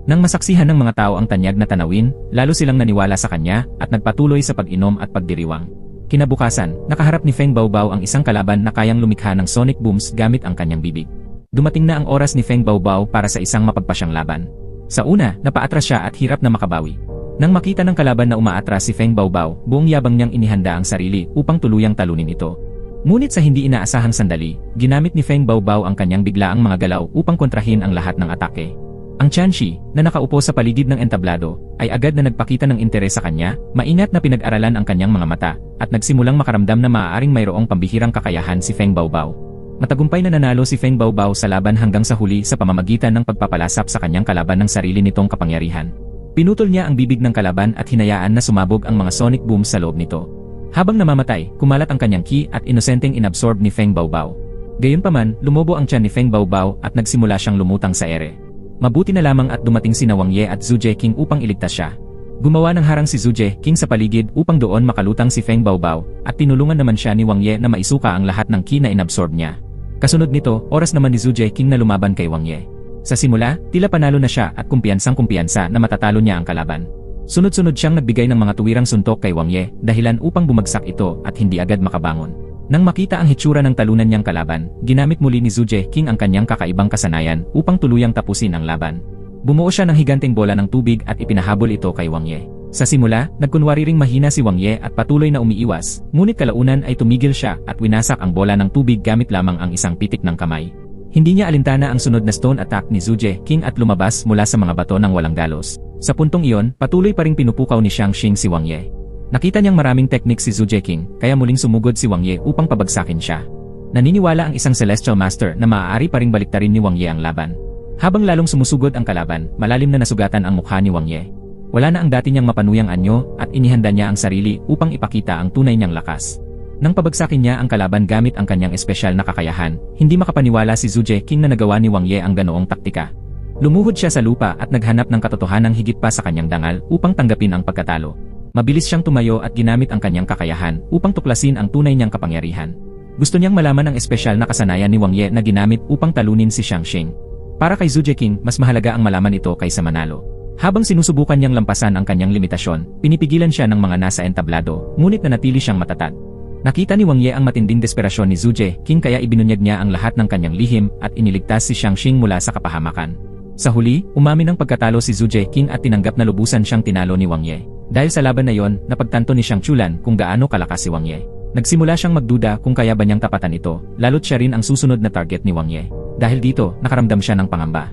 Nang masaksihan ng mga tao ang tanyag na tanawin, lalo silang naniwala sa kanya at nagpatuloy sa pag-inom at pagdiriwang. Kinabukasan, nakaharap ni Feng Baobao ang isang kalaban na kayang lumikha ng sonic booms gamit ang kanyang bibig. Dumating na ang oras ni Feng Baobao para sa isang mapagpasyang laban. Sa una, napaatras siya at hirap na makabawi. Nang makita ng kalaban na umaatras si Feng Baobao, buong yabang niyang inihanda ang sarili upang tuluyang talunin ito. Ngunit sa hindi inaasahang sandali, ginamit ni Feng Baobao ang kanyang biglaang mga galaw upang kontrahin ang lahat ng atake. Ang Tianxi, na nakaupo sa paligid ng entablado, ay agad na nagpakita ng interes sa kanya, maingat na pinag-aralan ang kanyang mga mata, at nagsimulang makaramdam na maaaring mayroong pambihirang kakayahan si Feng Baobao. Matagumpay na nanalo si Feng Baobao sa laban hanggang sa huli sa pamamagitan ng pagpapalasap sa kanyang kalaban ng sarili nitong kapangyarihan. Pinutol niya ang bibig ng kalaban at hinayaan na sumabog ang mga sonic boom sa loob nito. Habang namamatay, kumalat ang kanyang ki at inosenteng inabsorb ni Feng Baobao. Gayunpaman, lumobo ang tiyan ni Feng Baobao at nagsimula siyang lumutang sa ere. Mabuti na lamang at dumating sina Wang Ye at Zhu King upang iligtas siya. Gumawa ng harang si Zhu King sa paligid upang doon makalutang si Feng Baobao at tinulungan naman siya ni Wang Ye na maisuka ang lahat ng ki na inabsorb niya. Kasunod nito, oras naman ni Zhu King na lumaban kay Wang Ye. Sa simula, tila panalo na siya at kumpiyansang-kumpiyansa na matatalo niya ang kalaban. Sunod-sunod siyang nagbigay ng mga tuwirang suntok kay Wang Ye, dahilan upang bumagsak ito at hindi agad makabangon. Nang makita ang hitsura ng talunan niyang kalaban, ginamit muli ni Zhu King ang kanyang kakaibang kasanayan upang tuluyang tapusin ang laban. Bumuo siya ng higanteng bola ng tubig at ipinahabol ito kay Wang Ye. Sa simula, nagkunwari ring mahina si Wang Ye at patuloy na umiiwas, ngunit kalaunan ay tumigil siya at winasak ang bola ng tubig gamit lamang ang isang pitik ng kamay. Hindi niya alintana ang sunod na stone attack ni Zhu King at lumabas mula sa mga bato ng walang galos. Sa puntong iyon, patuloy pa ring pinupukaw ni Xiang Xing si Wang Ye. Nakita niyang maraming technique si Zhu King, kaya muling sumugod si Wang Ye upang pabagsakin siya. Naniniwala ang isang Celestial Master na maaari pa ring baliktarin ni Wang Ye ang laban. Habang lalong sumusugod ang kalaban, malalim na nasugatan ang mukha ni Wang Ye. Wala na ang dati niyang mapanuyang anyo at inihanda niya ang sarili upang ipakita ang tunay niyang lakas. Nang pabagsakin niya ang kalaban gamit ang kanyang espesyal na kakayahan, hindi makapaniwala si Zhu King na nagawa ni Wang Ye ang ganoong taktika. Lumuhod siya sa lupa at naghanap ng katotohanang higit pa sa kanyang dangal upang tanggapin ang pagkatalo. Mabilis siyang tumayo at ginamit ang kanyang kakayahan upang tuklasin ang tunay niyang kapangyarihan. Gusto niyang malaman ang espesyal na kasanayan ni Wang Ye na ginamit upang talunin si Xiang Xing. Para kay Zhu King, mas mahalaga ang malaman ito kaysa manalo. Habang sinusubukan niyang lampasan ang kanyang limitasyon, pinipigilan siya ng mga nasa entablado, ngunit nanatili siyang matatag. Nakita ni Wang Ye ang matinding desperasyon ni Zhu King kaya ibinunyag niya ang lahat ng kanyang lihim at iniligtas si Xiangxing mula sa kapahamakan. Sa huli, umamin ng pagkatalo si Zhu King at tinanggap na lubusan siyang tinalo ni Wang Ye. Dahil sa laban na yon, napagtanto ni Xiang Chulan kung gaano kalakas si Wang Ye. Nagsimula siyang magduda kung kaya ba niyang tapatan ito, lalo't siya rin ang susunod na target ni Wang Ye. Dahil dito, nakaramdam siya ng pangamba.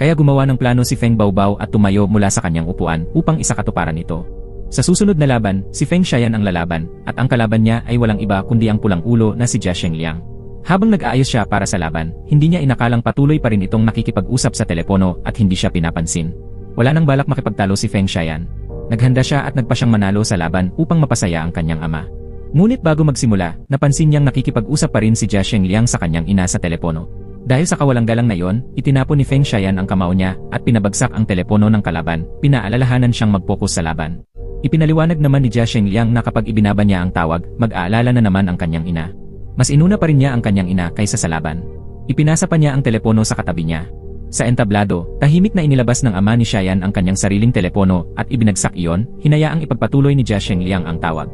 Kaya gumawa ng plano si Feng Baobao at tumayo mula sa kanyang upuan upang isakatuparan ito. Sa susunod na laban, si Feng Xiayan ang lalaban, at ang kalaban niya ay walang iba kundi ang pulang ulo na si Jia Shengliang. Habang nag-aayos siya para sa laban, hindi niya inakalang patuloy pa rin itong nakikipag-usap sa telepono at hindi siya pinapansin. Wala nang balak makipagtalo si Feng Xiayan. Naghanda siya at nagpa siyang manalo sa laban upang mapasaya ang kanyang ama. Ngunit bago magsimula, napansin niyang nakikipag-usap pa rin si Jia Shengliang sa kanyang ina sa telepono. Dahil sa kawalang galang na yon, itinapon ni Feng Xiayan ang kamao niya at pinabagsak ang telepono ng kalaban, pinaalalahanan siyang mag-focus sa laban. Ipinaliwanag naman ni Jia Shengliang na kapag ibinaba niya ang tawag, mag-aalala na naman ang kanyang ina. Mas inuna pa rin niya ang kanyang ina kaysa sa laban. Ipinasa pa niya ang telepono sa katabi niya. Sa entablado, tahimik na inilabas ng ama ni Xiayan ang kanyang sariling telepono at ibinagsak iyon, hinayaang ipagpatuloy ni Jia Shengliang ang tawag.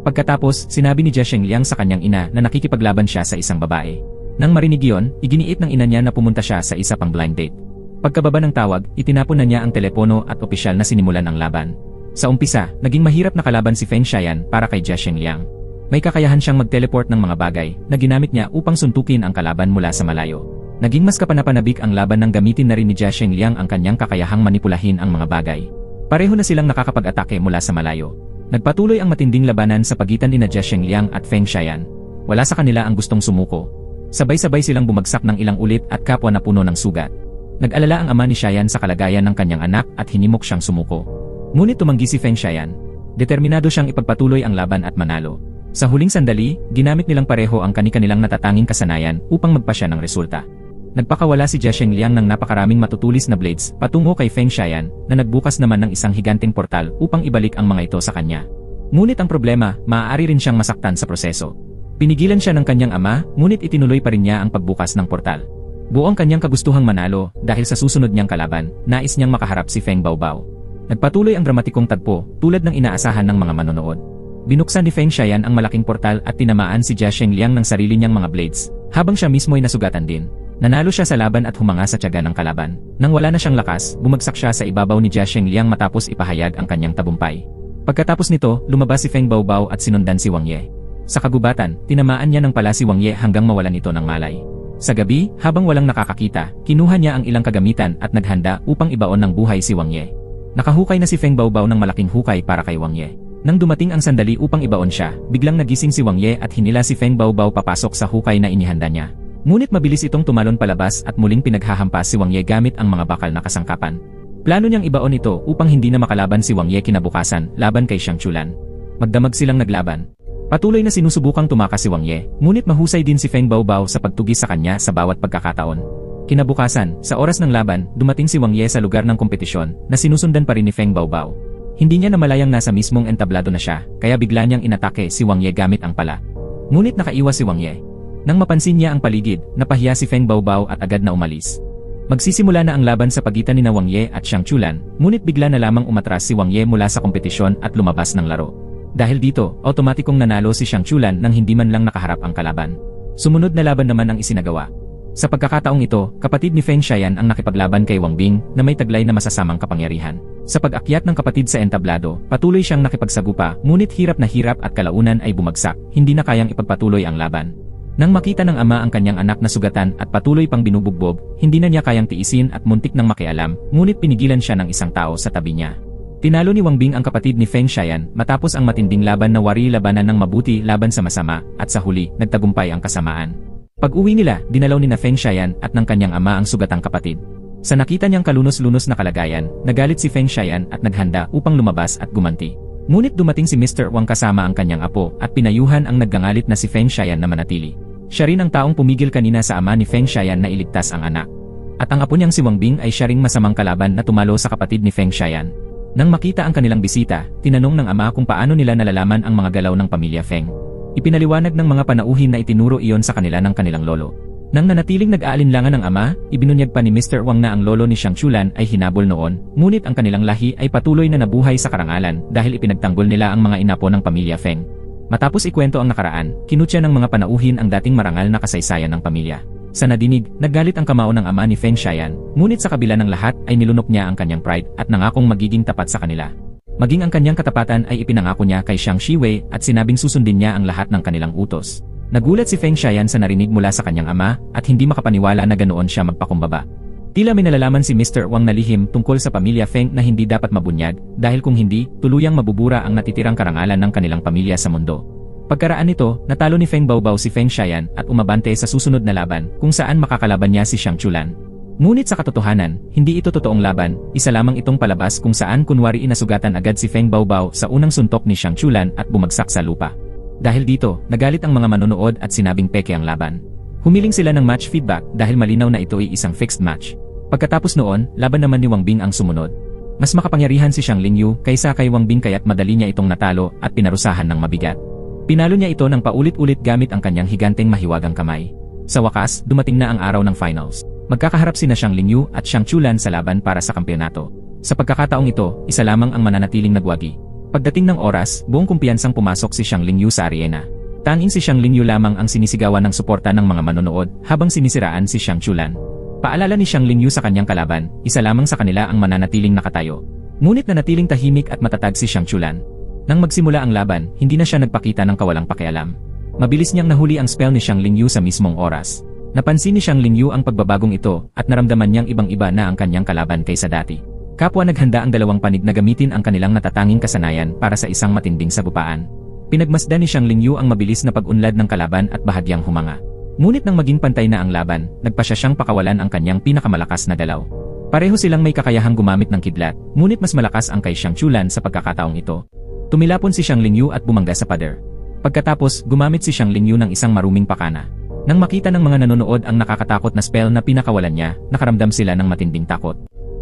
Pagkatapos, sinabi ni Jia Shengliang sa kanyang ina na nakikipaglaban siya sa isang babae. Nang marinig iyon, iginiit ng ina niya na pumunta siya sa isa pang blind date. Pagkababa ng tawag, itinapon na niya ang telepono at opisyal na sinimulan ang laban. Sa umpisa, naging mahirap na kalaban si Feng Xiayan para kay Jia Shengliang. May kakayahan siyang mag-teleport ng mga bagay na ginamit niya upang suntukin ang kalaban mula sa malayo. Naging mas kapanapanabik ang laban nang gamitin na rin ni Jia Shengliang ang kanyang kakayahang manipulahin ang mga bagay. Pareho na silang nakakapag-atake mula sa malayo. Nagpatuloy ang matinding labanan sa pagitan ni Jia Shengliang at Feng Xiayan. Wala sa kanila ang gustong sumuko. Sabay-sabay silang bumagsak ng ilang ulit at kapwa na puno ng sugat. Nag-alala ang ama ni Xiayan sa kalagayan ng kanyang anak at hinimok siyang sumuko. Ngunit tumanggi si Feng Xiayan. Determinado siyang ipagpatuloy ang laban at manalo. Sa huling sandali, ginamit nilang pareho ang kani-kanilang natatanging kasanayan upang magpasya ng resulta. Nagpakawala si Jia Shengliang ng napakaraming matutulis na blades patungo kay Feng Xiayan na nagbukas naman ng isang higanting portal upang ibalik ang mga ito sa kanya. Ngunit ang problema, maaari rin siyang masaktan sa proseso. Pinigilan siya ng kanyang ama, ngunit itinuloy pa rin niya ang pagbukas ng portal. Buo ang kanyang kagustuhang manalo dahil sa susunod niyang kalaban, nais niyang makaharap si Feng Baobao. Nagpatuloy ang dramatikong tagpo tulad ng inaasahan ng mga manonood. Binuksan ni Feng Xiayan ang malaking portal at tinamaan si Jia Shengliang ng sarili niyang mga blades, habang siya mismo ay nasugatan din. Nanalo siya sa laban at humanga sa tiyaga ng kalaban. Nang wala na siyang lakas, bumagsak siya sa ibabaw ni Jia Shengliang matapos ipahayag ang kanyang tabumpay. Pagkatapos nito, lumabas si Feng Baobao at sinundan si Wang Ye. Sa kagubatan, tinamaan niya ng pala si Wang Ye hanggang mawalan ito ng malay. Sa gabi, habang walang nakakakita, kinuha niya ang ilang kagamitan at naghanda upang ibaon ng buhay si Wang Ye. Nakahukay na si Feng Baobao ng malaking hukay para kay Wang Ye. Nang dumating ang sandali upang ibaon siya, biglang nagising si Wang Ye at hinila si Feng Baobao papasok sa hukay na inihanda niya. Ngunit mabilis itong tumalon palabas at muling pinaghahampas si Wang Ye gamit ang mga bakal na kasangkapan. Plano niyang ibaon ito upang hindi na makalaban si Wang Ye kinabukasan laban kay Xiang Chulan. Magdamag silang naglaban. Patuloy na sinusubukang tumakas si Wang Ye, ngunit mahusay din si Feng Baobao sa pagtugis sa kanya sa bawat pagkakataon. Kinabukasan, sa oras ng laban, dumating si Wang Ye sa lugar ng kompetisyon na sinusundan pa rin ni Feng Baobao. Hindi niya namalayang nasa mismong entablado na siya, kaya bigla niyang inatake si Wang Ye gamit ang pala. Ngunit nakaiwas si Wang Ye. Nang mapansin niya ang paligid, napahiya si Feng Baobao at agad na umalis. Magsisimula na ang laban sa pagitan ni Wang Ye at Xiang Chulan, ngunit bigla na lamang umatras si Wang Ye mula sa kompetisyon at lumabas ng laro. Dahil dito, automatikong nanalo si Xiang Chulan nang hindi man lang nakaharap ang kalaban. Sumunod na laban naman ang isinagawa. Sa pagkakataong ito, kapatid ni Feng Xiayan ang nakipaglaban kay Wang Bing na may taglay na masasamang kapangyarihan. Sa pag-akyat ng kapatid sa entablado, patuloy siyang nakipagsagupa, ngunit hirap na hirap at kalaunan ay bumagsak, hindi na kayang ipagpatuloy ang laban. Nang makita ng ama ang kanyang anak na sugatan at patuloy pang binubugbog, hindi na niya kayang tiisin at muntik nang makialam, ngunit pinigilan siya ng isang tao sa tabi niya. Tinalo ni Wang Bing ang kapatid ni Feng Xiayan matapos ang matinding laban na wari labanan ng mabuti laban sa masama, at sa huli, nagtagumpay ang kasamaan. Pag-uwi nila, dinalaw ni Feng Xiayan at ng kanyang ama ang sugatang kapatid. Sa nakita niyang kalunos-lunos na kalagayan, nagalit si Feng Xiayan at naghanda upang lumabas at gumanti. Ngunit dumating si Mr. Wang kasama ang kanyang apo at pinayuhan ang naggangalit na si Feng Xiayan na manatili. Siya rin ang taong pumigil kanina sa ama ni Feng Xiayan na iligtas ang anak. At ang apo niyang si Wang Bing ay siya ring masamang kalaban na tumalo sa kapatid ni Feng Xiayan. Nang makita ang kanilang bisita, tinanong ng ama kung paano nila nalalaman ang mga galaw ng pamilya Feng. Ipinaliwanag ng mga panauhin na itinuro iyon sa kanila ng kanilang lolo. Nang nanatiling nag-aalinlangan ang ama, ibinunyag pa ni Mr. Wang na ang lolo ni Xiang Chulan ay hinabol noon, ngunit ang kanilang lahi ay patuloy na nabuhay sa karangalan dahil ipinagtanggol nila ang mga inapo ng pamilya Feng. Matapos ikwento ang nakaraan, kinutya ng mga panauhin ang dating marangal na kasaysayan ng pamilya. Sa nadinig, naggalit ang kamao ng ama ni Feng Xiayan, ngunit sa kabila ng lahat ay nilunok niya ang kanyang pride at nangakong magiging tapat sa kanila. Maging ang kanyang katapatan ay ipinangako niya kay Xiang Shiwei at sinabing susundin niya ang lahat ng kanilang utos. Nagulat si Feng Xiayan sa narinig mula sa kanyang ama at hindi makapaniwala na ganoon siya magpakumbaba. Tila may nalalaman si Mr. Wang na lihim tungkol sa pamilya Feng na hindi dapat mabunyag dahil kung hindi, tuluyang mabubura ang natitirang karangalan ng kanilang pamilya sa mundo. Pagkaraan nito, natalo ni Feng Baobao si Feng Xiayan at umabante sa susunod na laban kung saan makakalaban niya si Xiang Chulan. Ngunit sa katotohanan, hindi ito totoong laban, isa lamang itong palabas kung saan kunwari inasugatan agad si Feng Baobao sa unang suntok ni Xiang Chulan at bumagsak sa lupa. Dahil dito, nagalit ang mga manonood at sinabing peke ang laban. Humiling sila ng match feedback dahil malinaw na ito ay isang fixed match. Pagkatapos noon, laban naman ni Wang Bing ang sumunod. Mas makapangyarihan si Xiang Lingyu kaysa kay Wang Bing kaya't madali niya itong natalo at pinarusahan ng mabigat. Pinalo niya ito ng paulit-ulit gamit ang kanyang higanteng mahiwagang kamay. Sa wakas, dumating na ang araw ng finals. Magkakaharap sina Xiang Lingyu at Xiang Chulan sa laban para sa kampeonato. Sa pagkakataong ito, isa lamang ang mananatiling nagwagi. Pagdating ng oras, buong kumpiyansang pumasok si Xiang Lingyu sa arena. Tanging si Xiang Lingyu lamang ang sinisigawan ng suporta ng mga manonood habang sinisiraan si Xiang Chulan. Paalala ni Xiang Lingyu sa kanyang kalaban, isa lamang sa kanila ang mananatiling nakatayo. Ngunit nanatiling tahimik at matatag si Xiang Chulan. Nang magsimula ang laban, hindi na siya nagpakita ng kawalang pakialam. Mabilis niyang nahuli ang spell ni Xiang Lingyu sa mismong oras. Napansin ni Xiang Lingyu ang pagbabagong ito at naramdaman niyang ibang-iba na ang kanyang kalaban kaysa dati. Kapwa naghanda ang dalawang panig na gamitin ang kanilang natatanging kasanayan para sa isang matinding sagupaan. Pinagmasdan ni Xiang Lingyu ang mabilis na pag-unlad ng kalaban at bahagyang humanga. Ngunit nang maging pantay na ang laban, nagpasya siyang pakawalan ang kanyang pinakamalakas na galaw. Pareho silang may kakayahang gumamit ng kidlat, ngunit mas malakas ang kay Xiang Chulan sa pagkakataong ito. Tumilapon si Xiang Lingyu at bumangga sa pader. Pagkatapos, gumamit si Xiang Lingyu ng isang maruming pakana. Nang makita ng mga nanonood ang nakakatakot na spell na pinakawalan niya, nakaramdam sila ng matinding takot.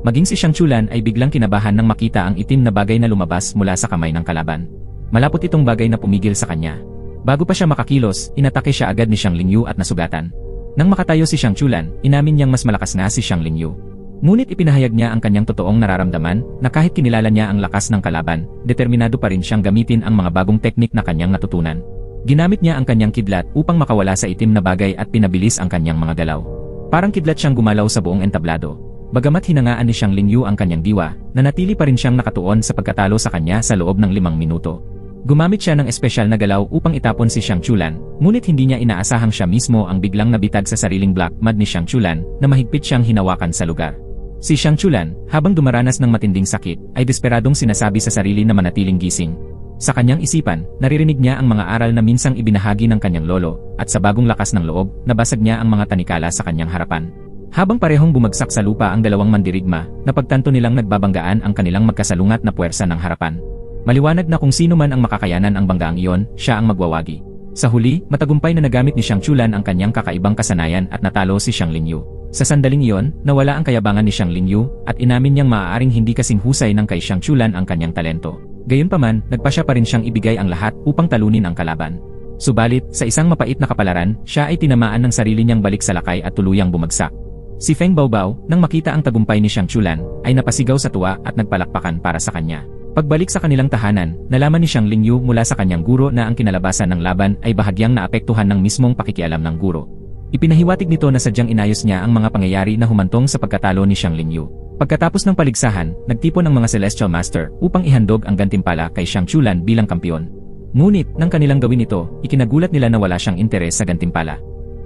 Maging si Xiang Chulan ay biglang kinabahan nang makita ang itim na bagay na lumabas mula sa kamay ng kalaban. Malapot itong bagay na pumigil sa kanya. Bago pa siya makakilos, inatake siya agad ni Xiang Lingyu at nasugatan. Nang makatayo si Xiang Chulan, inamin niyang mas malakas nga si Xiang Lingyu. Ngunit ipinahayag niya ang kanyang totoong nararamdaman na kahit kinilala niya ang lakas ng kalaban, determinado pa rin siyang gamitin ang mga bagong teknik na kanyang natutunan. Ginamit niya ang kanyang kidlat upang makawala sa itim na bagay at pinabilis ang kanyang mga galaw. Parang kidlat siyang gumalaw sa buong entablado. Bagamat hinangaan ni Xiang Lingyu ang kanyang diwa, nanatili pa rin siyang nakatuon sa pagkatalo sa kanya sa loob ng 5 minuto. Gumamit siya ng espesyal na galaw upang itapon si Xiang Chulan, ngunit hindi niya inaasahang siya mismo ang biglang nabitag sa sariling black mud ni Xiang Chulan na mahigpit siyang hinawakan sa lugar. Si Xiang Chulan, habang dumaranas ng matinding sakit, ay desperadong sinasabi sa sarili na manatiling gising. Sa kanyang isipan, naririnig niya ang mga aral na minsang ibinahagi ng kanyang lolo, at sa bagong lakas ng loob, nabasag niya ang mga tanikala sa kanyang harapan. Habang parehong bumagsak sa lupa ang dalawang mandirigma, napagtanto nilang nagbabanggaan ang kanilang magkasalungat na puwersa ng harapan. Maliwanag na kung sino man ang makakayanan ang banggaang iyon, siya ang magwawagi. Sa huli, matagumpay na nagamit ni Xiang Chulan ang kanyang kakaibang kasanayan at natalo si Xiang Lingyu. Sa sandaling iyon, nawala ang kayabangan ni Xiang Lingyu at inamin niyang maaaring hindi kasing husay ng kay Xiang Chulan ang kanyang talento. Gayunpaman, nagpasya pa rin siyang ibigay ang lahat upang talunin ang kalaban. Subalit, sa isang mapait na kapalaran, siya ay tinamaan ng sarili niyang balik sa lakay at tuluyang bumagsak. Si Feng Baobao, nang makita ang tagumpay ni Xiang Chulan, ay napasigaw sa tuwa at nagpalakpakan para sa kanya. Pagbalik sa kanilang tahanan, nalaman ni Xiang Lingyu mula sa kanyang guro na ang kinalabasan ng laban ay bahagyang naapektuhan ng mismong pakikialam ng guro. Ipinahiwatig nito na sadyang inayos niya ang mga pangyayari na humantong sa pagkatalo ni Xiang Lingyu. Pagkatapos ng paligsahan, nagtipon ang mga Celestial Master upang ihandog ang gantimpala kay Xiang Chulan bilang kampiyon. Ngunit, nang kanilang gawin ito, ikinagulat nila na wala siyang interes sa gantimpala.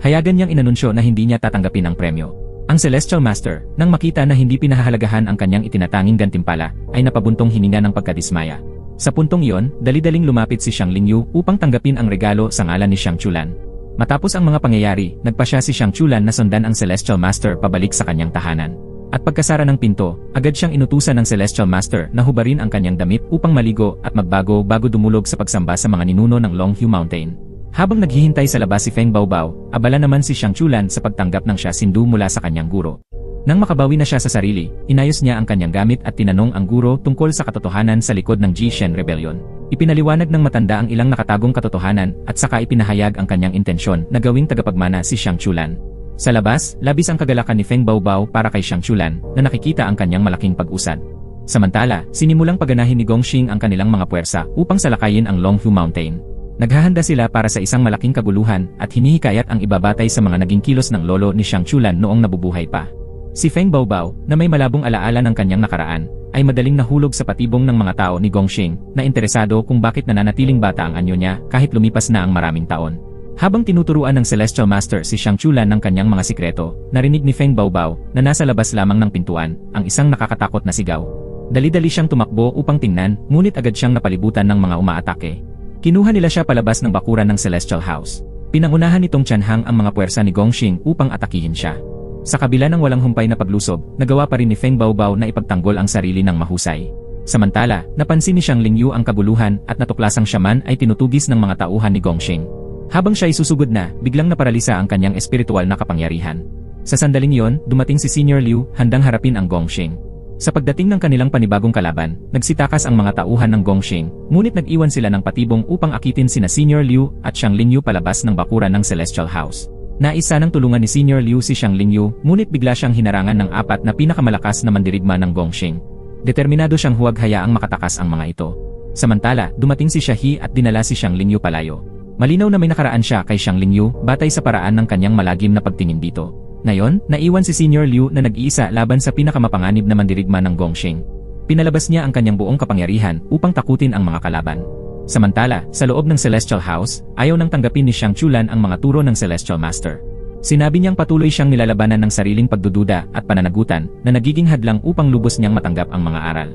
Hayagan niyang inanunsyo na hindi niya tatanggapin ang premyo. Ang Celestial Master, nang makita na hindi pinahahalagahan ang kanyang itinatanging gantimpala, ay napabuntong hininga ng pagkadismaya. Sa puntong iyon, dali-daling lumapit si Xiang Lingyu upang tanggapin ang regalo sa ngalan ni Xiang Chulan. Matapos ang mga pangyayari, nagpasya si Xiang Chulan na sundan ang Celestial Master pabalik sa kanyang tahanan. At pagkasara ng pinto, agad siyang inutusan ng Celestial Master na hubarin ang kanyang damit upang maligo at magbago bago dumulog sa pagsamba sa mga ninuno ng Longhu Mountain. Habang naghihintay sa labas si Feng Baobao, abala naman si Xiang Chulan sa pagtanggap ng Xia Xindu mula sa kanyang guro. Nang makabawi na siya sa sarili, inayos niya ang kanyang gamit at tinanong ang guro tungkol sa katotohanan sa likod ng Jishen Rebellion. Ipinaliwanag ng matanda ang ilang nakatagong katotohanan at saka ipinahayag ang kanyang intensyon na gawing tagapagmana si Xiang Chulan. Sa labas, labis ang kagalakan ni Feng Baobao para kay Xiang Chulan na nakikita ang kanyang malaking pag-usad. Samantala, sinimulang paganahin ni Gongxing ang kanilang mga puwersa upang salakayin ang Longhu Mountain. Naghahanda sila para sa isang malaking kaguluhan at hinihikayat ang ibabatay sa mga naging kilos ng lolo ni Xiang Chulan noong nabubuhay pa. Si Feng Baobao, na may malabong alaala ng kanyang nakaraan, ay madaling nahulog sa patibong ng mga tao ni Gongxing na interesado kung bakit nananatiling bata ang anyo niya kahit lumipas na ang maraming taon. Habang tinuturuan ng Celestial Master si Xiang Chulan ng kanyang mga sikreto, narinig ni Feng Baobao na nasa labas lamang ng pintuan ang isang nakakatakot na sigaw. Dali-dali siyang tumakbo upang tingnan, ngunit agad siyang napalibutan ng mga umaatake. Kinuha nila siya palabas ng bakuran ng Celestial House. Pinangunahan nitong tiyanhang ang mga puwersa ni Gongxing upang atakihin siya. Sa kabila ng walang humpay na paglusob, nagawa pa rin ni Feng Baobao na ipagtanggol ang sarili ng mahusay. Samantala, napansin ni Xiang Lingyu ang kabuluhan at natuklasang siya man ay tinutugis ng mga tauhan ni Gongxing. Habang siya ay susugod na, biglang naparalisa ang kanyang espiritual na kapangyarihan. Sa sandaling yon, dumating si Senior Liu handang harapin ang Gongxing. Sa pagdating ng kanilang panibagong kalaban, nagsitakas ang mga tauhan ng Gongxing, ngunit nag-iwan sila ng patibong upang akitin sina Senior Liu at Xiang Lingyu palabas ng bakuran ng Celestial House. Naisa ng tulungan ni Senior Liu si Xiang Lingyu, ngunit bigla siyang hinarangan ng apat na pinakamalakas na mandirigma ng Gongxing. Determinado siyang huwag hayaang makatakas ang mga ito. Samantala, dumating si Xiaohe at dinala si Xiang Lingyu palayo. Malinaw na may nakaraan siya kay Xiang Lingyu batay sa paraan ng kanyang malagim na pagtingin dito. Ngayon, naiwan si Senior Liu na nag-iisa laban sa pinakamapanganib na mandirigma ng Gongxing. Pinalabas niya ang kanyang buong kapangyarihan upang takutin ang mga kalaban. Samantala, sa loob ng Celestial House, ayaw nang tanggapin ni Xiang Chulan ang mga turo ng Celestial Master. Sinabi niyang patuloy siyang nilalabanan ng sariling pagdududa at pananagutan na nagiging hadlang upang lubos niyang matanggap ang mga aral.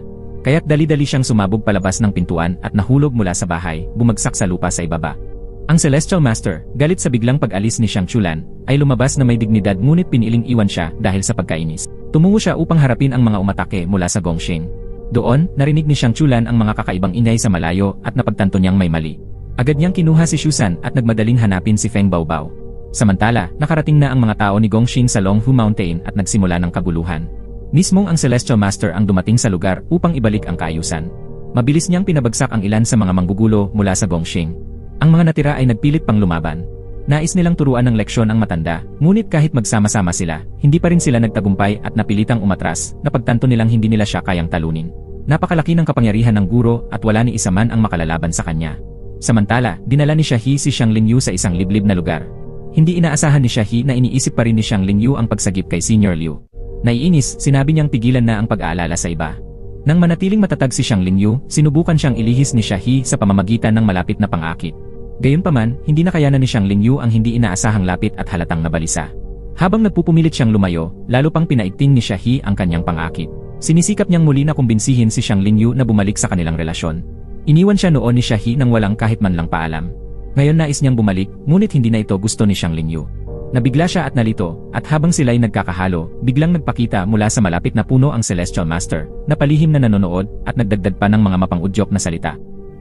Kaya't dali-dali siyang sumabog palabas ng pintuan at nahulog mula sa bahay, bumagsak sa lupa sa ibaba. Ang Celestial Master, galit sa biglang pag-alis ni Xiang Chulan, ay lumabas na may dignidad ngunit piniling iwan siya dahil sa pagkainis. Tumungo siya upang harapin ang mga umatake mula sa Gongxing. Doon, narinig ni Xiang Chulan ang mga kakaibang ingay sa malayo at napagtanto niyang may mali. Agad niyang kinuha si Shusan at nagmadaling hanapin si Feng Baobao. Samantala, nakarating na ang mga tao ni Gongxing sa Longhu Mountain at nagsimula ng kaguluhan. Mismong ang Celestial Master ang dumating sa lugar upang ibalik ang kaayusan. Mabilis niyang pinabagsak ang ilan sa mga manggugulo mula sa Gongxing. Ang mga natira ay nagpilit pang lumaban. Nais nilang turuan ng leksyon ang matanda, ngunit kahit magsama-sama sila, hindi pa rin sila nagtagumpay at napilitang umatras, napagtanto nilang hindi nila siya kayang talunin. Napakalaki ng kapangyarihan ng guro at wala ni isa man ang makalalaban sa kanya. Samantala, dinala ni Xiaohe si Xiang Lingyu sa isang liblib na lugar. Hindi inaasahan ni Xiaohe na iniisip pa rin ni Xiang Lingyu ang pagsagip kay Senior Liu. Naiinis, sinabi niyang tigilan na ang pag-aalala sa iba. Nang manatiling matatag si Xiang Lingyu, sinubukan siyang ilihis ni Xiaohe sa pamamagitan ng malapit na pang-akit. Gayunpaman, hindi nakayanan ni Xiang Lingyu ang hindi inaasahang lapit at halatang nabalisa. Habang nagpupumilit siyang lumayo, lalo pang pinaigting ni Xiaohe ang kanyang pang-akit. Sinisikap niyang muli na kumbinsihin si Xiang Lingyu na bumalik sa kanilang relasyon. Iniwan siya noon ni Xiaohe nang walang kahit man lang paalam. Ngayon nais niyang bumalik, ngunit hindi na ito gusto ni Xiang Lingyu. Nabigla siya at nalito, at habang sila'y nagkakahalo, biglang nagpakita mula sa malapit na puno ang Celestial Master, na palihim na nanonood at nagdagdag pa ng mga mapang-udyok na salita.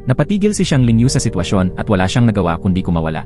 Napatigil si Xiang Lingyu sa sitwasyon at wala siyang nagawa kundi kumawala.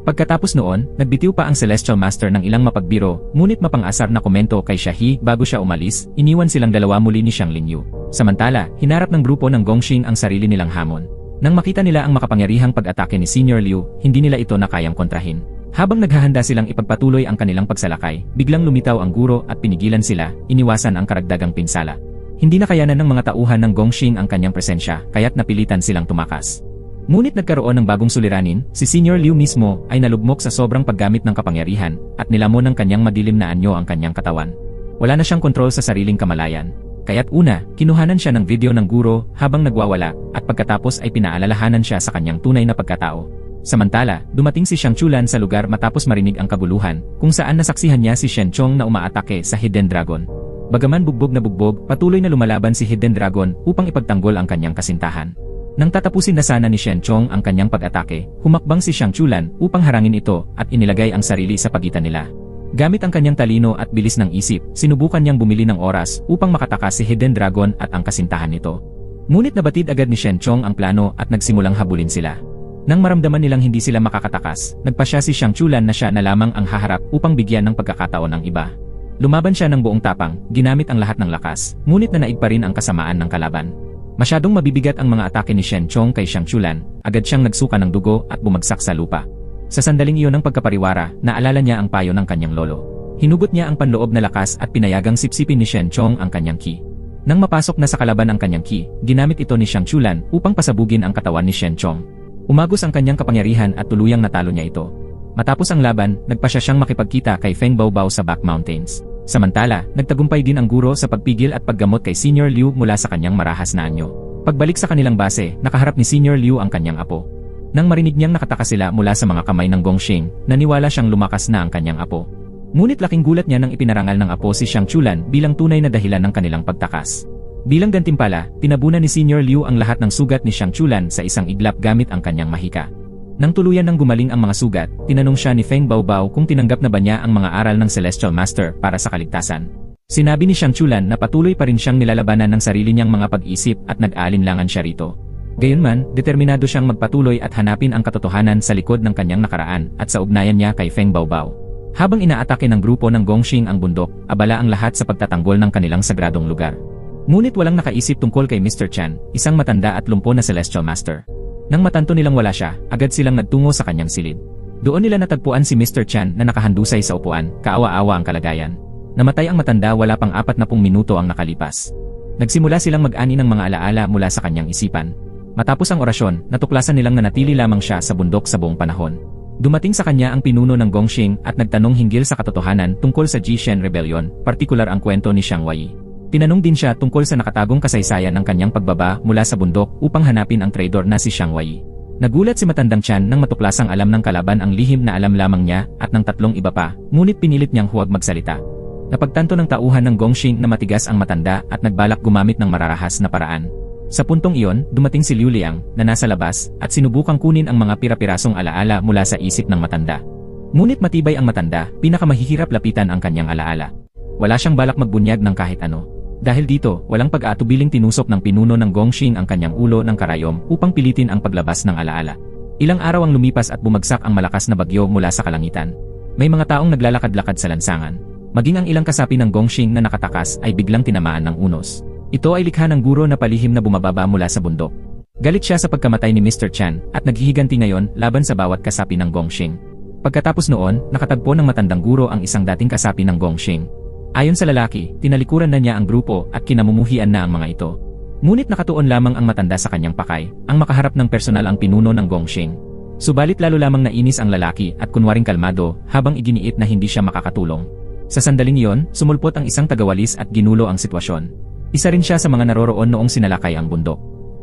Pagkatapos noon, nagbitiw pa ang Celestial Master ng ilang mapagbiro, ngunit mapang-asar na komento kay Xiaohe bago siya umalis, iniwan silang dalawa muli ni Xiang Lingyu. Samantala, hinarap ng grupo ng Gongxing ang sarili nilang hamon. Nang makita nila ang makapangyarihang pag-atake ni Senior Liu, hindi nila ito na kayang kontrahin. Habang naghahanda silang ipagpatuloy ang kanilang pagsalakay, biglang lumitaw ang guro at pinigilan sila, iniwasan ang karagdagang pinsala. Hindi na kayanan ng mga tauhan ng Gongxing ang kanyang presensya, kaya't napilitan silang tumakas. Ngunit nagkaroon ng bagong suliranin, si Senior Liu mismo ay nalugmok sa sobrang paggamit ng kapangyarihan at nilamon ng kanyang madilim na anyo ang kanyang katawan. Wala na siyang kontrol sa sariling kamalayan. Kaya't una, kinuhanan siya ng video ng guro habang nagwawala at pagkatapos ay pinaalalahanan siya sa kanyang tunay na pagkatao. Samantala, dumating si Xiang Chulan sa lugar matapos marinig ang kaguluhan, kung saan nasaksihan niya si Shen Chong na umaatake sa Hidden Dragon. Bagaman bugbog na bugbog, patuloy na lumalaban si Hidden Dragon upang ipagtanggol ang kanyang kasintahan. Nang tatapusin na sana ni Shen Chong ang kanyang pag-atake, humakbang si Xiang Chulan upang harangin ito at inilagay ang sarili sa pagitan nila. Gamit ang kanyang talino at bilis ng isip, sinubukan niyang bumili ng oras upang makatakas si Hidden Dragon at ang kasintahan nito. Ngunit nabatid agad ni Shen Chong ang plano at nagsimulang habulin sila. Nang maramdaman nilang hindi sila makakatakas, nagpasya si Xiang Chulan na siya na lamang ang haharap upang bigyan ng pagkakataon ang iba. Lumaban siya ng buong tapang, ginamit ang lahat ng lakas, ngunit nanaig pa rin ang kasamaan ng kalaban. Masyadong mabibigat ang mga atake ni Shen Chong kay Xiang Chulan, agad siyang nagsuka ng dugo at bumagsak sa lupa. Sa sandaling iyon ng pagkapariwara, naalala niya ang payo ng kanyang lolo. Hinugot niya ang panloob na lakas at pinayagang sipsipin ni Shen Chong ang kanyang ki. Nang mapasok na sa kalaban ang kanyang ki, ginamit ito ni Xiang Chulan upang pasabugin ang katawan ni Shen Chong. Umagos ang kanyang kapangyarihan at tuluyang natalo niya ito. Matapos ang laban, nagpasya siyang makipagkita kay Feng Baobao sa Back Mountains. Samantala, nagtagumpay din ang guro sa pagpigil at paggamot kay Senior Liu mula sa kanyang marahas na anyo. Pagbalik sa kanilang base, nakaharap ni Senior Liu ang kanyang apo. Nang marinig niyang nakatakas sila mula sa mga kamay ng Gongxing, naniwala siyang lumakas na ang kanyang apo. Ngunit laking gulat niya nang ipinarangal ng apo si Xiang Chulan bilang tunay na dahilan ng kanilang pagtakas. Bilang gantimpala, tinabunan ni Senior Liu ang lahat ng sugat ni Xiang Chulan sa isang iglap gamit ang kanyang mahika. Nang tuluyan ng gumaling ang mga sugat, tinanong siya ni Feng Baobao kung tinanggap na ba niya ang mga aral ng Celestial Master para sa kaligtasan. Sinabi ni Xiang Chulan na patuloy pa rin siyang nilalabanan ng sarili niyang mga pag-isip at nag-aalinlangan siya rito. Gayunman, determinado siyang magpatuloy at hanapin ang katotohanan sa likod ng kanyang nakaraan at sa ugnayan niya kay Feng Baobao. Habang inaatake ng grupo ng Gongxing ang bundok, abala ang lahat sa pagtatanggol ng kanilang sagradong lugar. Ngunit walang nakaisip tungkol kay Mr. Chan, isang matanda at lumpo na Celestial Master. Nang matanto nilang wala siya, agad silang nagtungo sa kanyang silid. Doon nila natagpuan si Mr. Chan na nakahandusay sa upuan, kaawa-awa ang kalagayan. Namatay ang matanda wala pang 40 minuto ang nakalipas. Nagsimula silang mag-ani ng mga alaala mula sa kanyang isipan. Matapos ang orasyon, natuklasan nilang nanatili lamang siya sa bundok sa buong panahon. Dumating sa kanya ang pinuno ng Gongxing at nagtanong hinggil sa katotohanan tungkol sa Jishen Rebellion, partikular ang kwento ni Xiang Wei. Tinanong din siya tungkol sa nakatagong kasaysayan ng kanyang pagbaba mula sa bundok upang hanapin ang traidor na si Xiang Wei. Nagulat si Matandang Chan nang matuklasang alam ng kalaban ang lihim na alam lamang niya at ng 3 iba pa, ngunit pinilit niyang huwag magsalita. Napagtanto ng tauhan ng Gongxing na matigas ang matanda at nagbalak gumamit ng mararahas na paraan. Sa puntong iyon, dumating si Liu Liang na nasa labas at sinubukang kunin ang mga pira-pirasong alaala mula sa isip ng matanda. Ngunit matibay ang matanda, pinakamahihirap lapitan ang kanyang alaala. Wala siyang balak magbunyag ng kahit ano. Dahil dito, walang pag-aatubiling tinusok ng pinuno ng Gongxing ang kanyang ulo ng karayom upang pilitin ang paglabas ng alaala. Ilang araw ang lumipas at bumagsak ang malakas na bagyo mula sa kalangitan. May mga taong naglalakad-lakad sa lansangan. Maging ang ilang kasapi ng Gongxing na nakatakas ay biglang tinamaan ng unos. Ito ay likha ng guro na palihim na bumababa mula sa bundok. Galit siya sa pagkamatay ni Mr. Chan at naghihiganti ngayon laban sa bawat kasapi ng Gongxing. Pagkatapos noon, nakatagpo ng matandang guro ang isang dating kasapi ng Gongxing. Ayon sa lalaki, tinalikuran na niya ang grupo at kinamumuhian na ang mga ito. Ngunit nakatuon lamang ang matanda sa kanyang pakay, ang makaharap ng personal ang pinuno ng Gongxing. Subalit lalo lamang nainis ang lalaki at kunwaring kalmado habang iginiit na hindi siya makakatulong. Sa sandaling iyon, sumulpot ang isang tagawalis at ginulo ang sitwasyon. Isa rin siya sa mga naroroon noong sinalakay ang bundok.